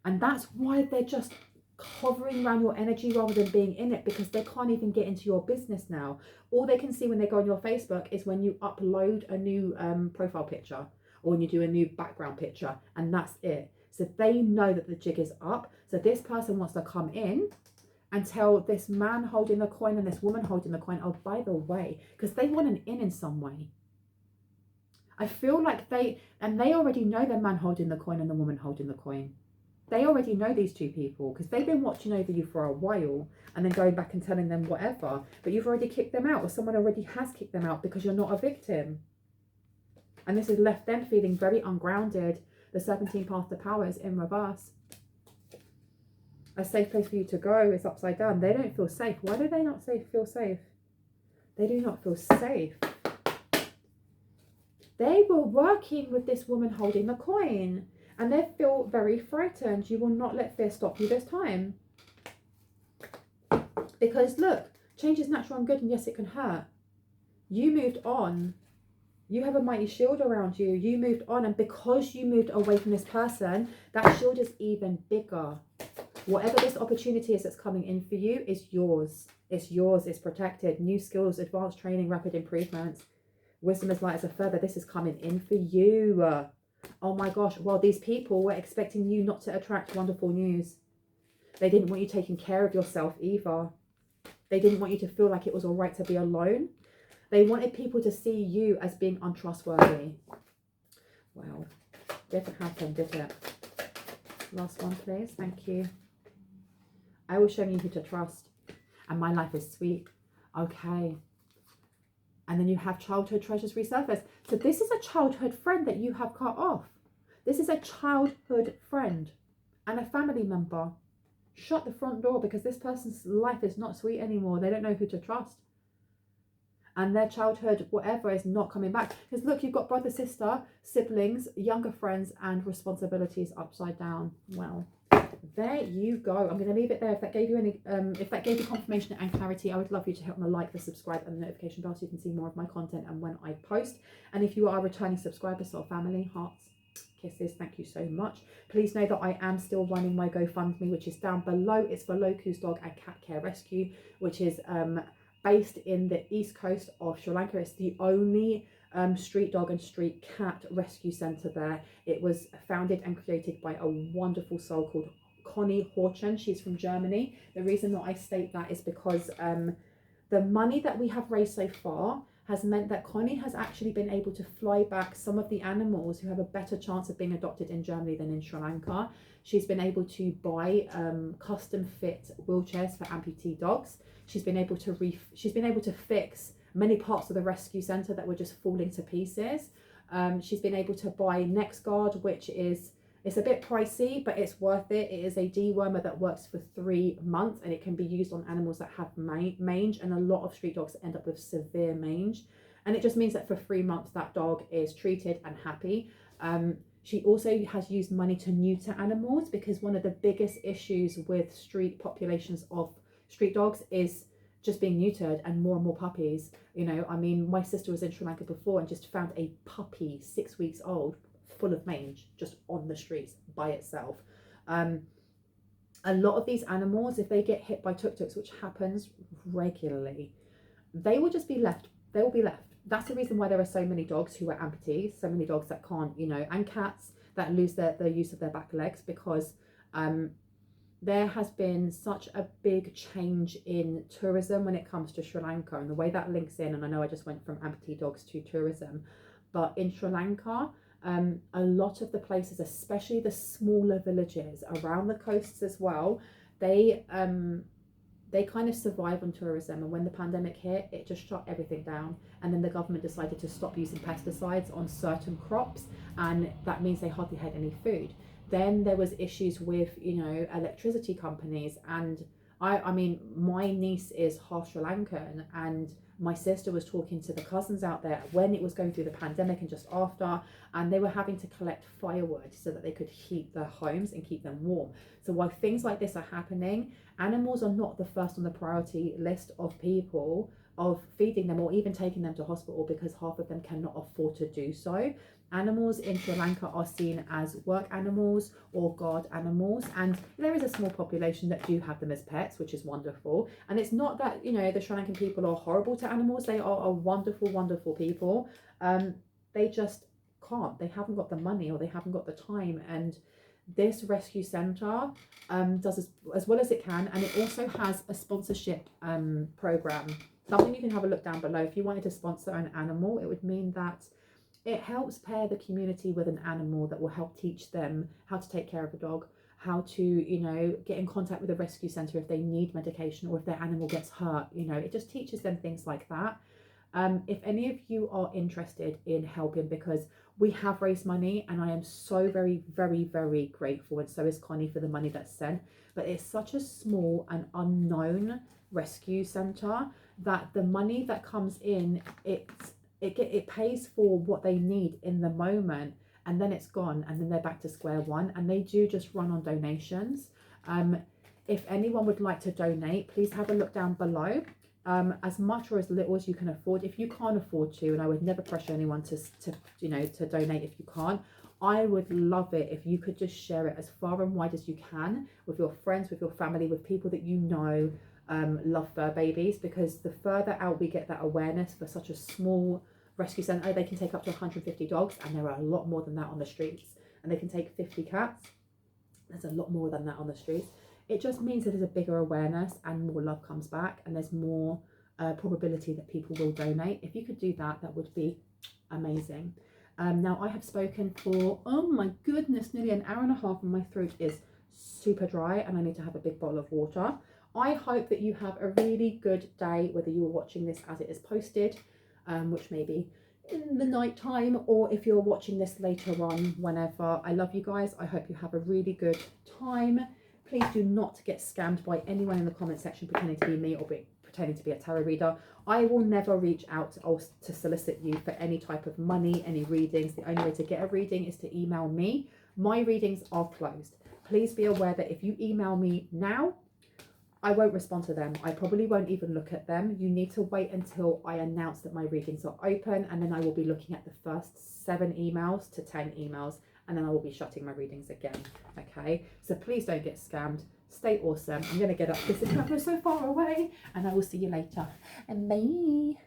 And that's why they're just hovering around your energy rather than being in it, because they can't even get into your business now. All they can see when they go on your Facebook is when you upload a new profile picture, or when you do a new background picture, and that's it. So they know that the jig is up. So this person wants to come in and tell this man holding the coin and this woman holding the coin, oh, by the way, because they want an in some way. I feel like they already know the man holding the coin and the woman holding the coin. They already know these two people because they've been watching over you for a while and then going back and telling them whatever. But you've already kicked them out, or someone already has kicked them out because you're not a victim. And this has left them feeling very ungrounded. The Serpentine Path to Power is in reverse. A safe place for you to go is upside down. They don't feel safe. Why do they not feel safe? They do not feel safe. They were working with this woman holding the coin and they feel very frightened. You will not let fear stop you this time. Because look, change is natural and good, and yes, it can hurt. You moved on. You have a mighty shield around you. You moved on, and because you moved away from this person, that shield is even bigger. Whatever this opportunity is that's coming in for you is yours. It's yours, it's protected. New skills, advanced training, rapid improvements. Wisdom is light as a feather. This is coming in for you. Oh my gosh. Well, these people were expecting you not to attract wonderful news. They didn't want you taking care of yourself either. They didn't want you to feel like it was all right to be alone. They wanted people to see you as being untrustworthy. Well, didn't happen, did it? Last one, please. Thank you. I was showing you who to trust. And my life is sweet. Okay. And then you have childhood treasures resurface. So this is a childhood friend that you have cut off. This is a childhood friend and a family member. Shut the front door because this person's life is not sweet anymore. They don't know who to trust. And their childhood, whatever, is not coming back. Because look, you've got brother, sister, siblings, younger friends, and responsibilities upside down. Well, there you go. I'm going to leave it there. If that gave you any, if that gave you confirmation and clarity, I would love you to hit on the like, the subscribe, and the notification bell so you can see more of my content and when I post. And if you are a returning subscriber, so family, hearts, kisses, thank you so much. Please know that I am still running my GoFundMe, which is down below. It's for Loku's Dog and Cat Care Rescue, which is based in the east coast of Sri Lanka. It's the only street dog and street cat rescue centre there. It was founded and created by a wonderful soul called Connie Horchen. She's from Germany. The reason that I state that is because the money that we have raised so far has meant that Connie has actually been able to fly back some of the animals who have a better chance of being adopted in Germany than in Sri Lanka. She's been able to buy custom fit wheelchairs for amputee dogs. She's been able to fix many parts of the rescue centre that were just falling to pieces. She's been able to buy NexGuard, which is, it's a bit pricey, but it's worth it. It is a dewormer that works for 3 months and it can be used on animals that have mange, and a lot of street dogs end up with severe mange. And it just means that for 3 months that dog is treated and happy. She also has used money to neuter animals, because one of the biggest issues with street populations of street dogs is just being neutered and more puppies. You know, I mean, my sister was in Sri Lanka before and just found a puppy 6 weeks old full of mange just on the streets by itself. A lot of these animals, if they get hit by tuk-tuks, which happens regularly, they will just be left. They will be left. That's the reason why there are so many dogs who are amputees, so many dogs that can't, you know, and cats that lose the use of their back legs, because there has been such a big change in tourism when it comes to Sri Lanka, and the way that links in, and I know I just went from amputee dogs to tourism, but in Sri Lanka, a lot of the places, especially the smaller villages around the coasts as well, they kind of survive on tourism. And when the pandemic hit, it just shut everything down, and then the government decided to stop using pesticides on certain crops, and that means they hardly had any food. Then there was issues with, you know, electricity companies, and I mean, my niece is half Sri Lankan, and my sister was talking to the cousins out there when it was going through the pandemic and just after, and they were having to collect firewood so that they could heat their homes and keep them warm. So while things like this are happening, animals are not the first on the priority list of people of feeding them or even taking them to hospital, because half of them cannot afford to do so. Animals in Sri Lanka are seen as work animals or guard animals, and there is a small population that do have them as pets, which is wonderful. And it's not that, you know, the Sri Lankan people are horrible to animals. They are a wonderful people. They just can't. They haven't got the money, or they haven't got the time, and this rescue centre does as well as it can, and it also has a sponsorship program. Something you can have a look down below. If you wanted to sponsor an animal, it would mean that it helps pair the community with an animal that will help teach them how to take care of a dog, how to, you know, get in contact with a rescue centre if they need medication or if their animal gets hurt. You know, it just teaches them things like that. If any of you are interested in helping, because we have raised money and I am so very, very, very grateful, and so is Connie, for the money that's sent, but it's such a small and unknown rescue centre that the money that comes in, it pays for what they need in the moment, and then it's gone, and then they're back to square one, and they do just run on donations. If anyone would like to donate, please have a look down below. As much or as little as you can afford. If you can't afford to, and I would never pressure anyone to you know, to donate if you can't, I would love it if you could just share it as far and wide as you can with your friends, with your family, with people that you know love fur babies, because the further out we get that awareness for such a small rescue centre, they can take up to 150 dogs, and there are a lot more than that on the streets, and they can take 50 cats. There's a lot more than that on the streets. It just means that there's a bigger awareness and more love comes back, and there's more probability that people will donate. If you could do that, that would be amazing. Now I have spoken for, oh my goodness, nearly an hour and a half, and my throat is super dry and I need to have a big bottle of water. I hope that you have a really good day, whether you're watching this as it is posted, which may be in the night time, or if you're watching this later on, whenever. I love you guys. I hope you have a really good time. Please do not get scammed by anyone in the comment section pretending to be me or pretending to be a tarot reader. I will never reach out to solicit you for any type of money, any readings. The only way to get a reading is to email me. My readings are closed. Please be aware that if you email me now, I won't respond to them. I probably won't even look at them. You need to wait until I announce that my readings are open, and then I will be looking at the first 7 emails to 10 emails, and then I will be shutting my readings again. Okay, so please don't get scammed. Stay awesome. I'm going to get up because the camera's so far away, and I will see you later. And bye.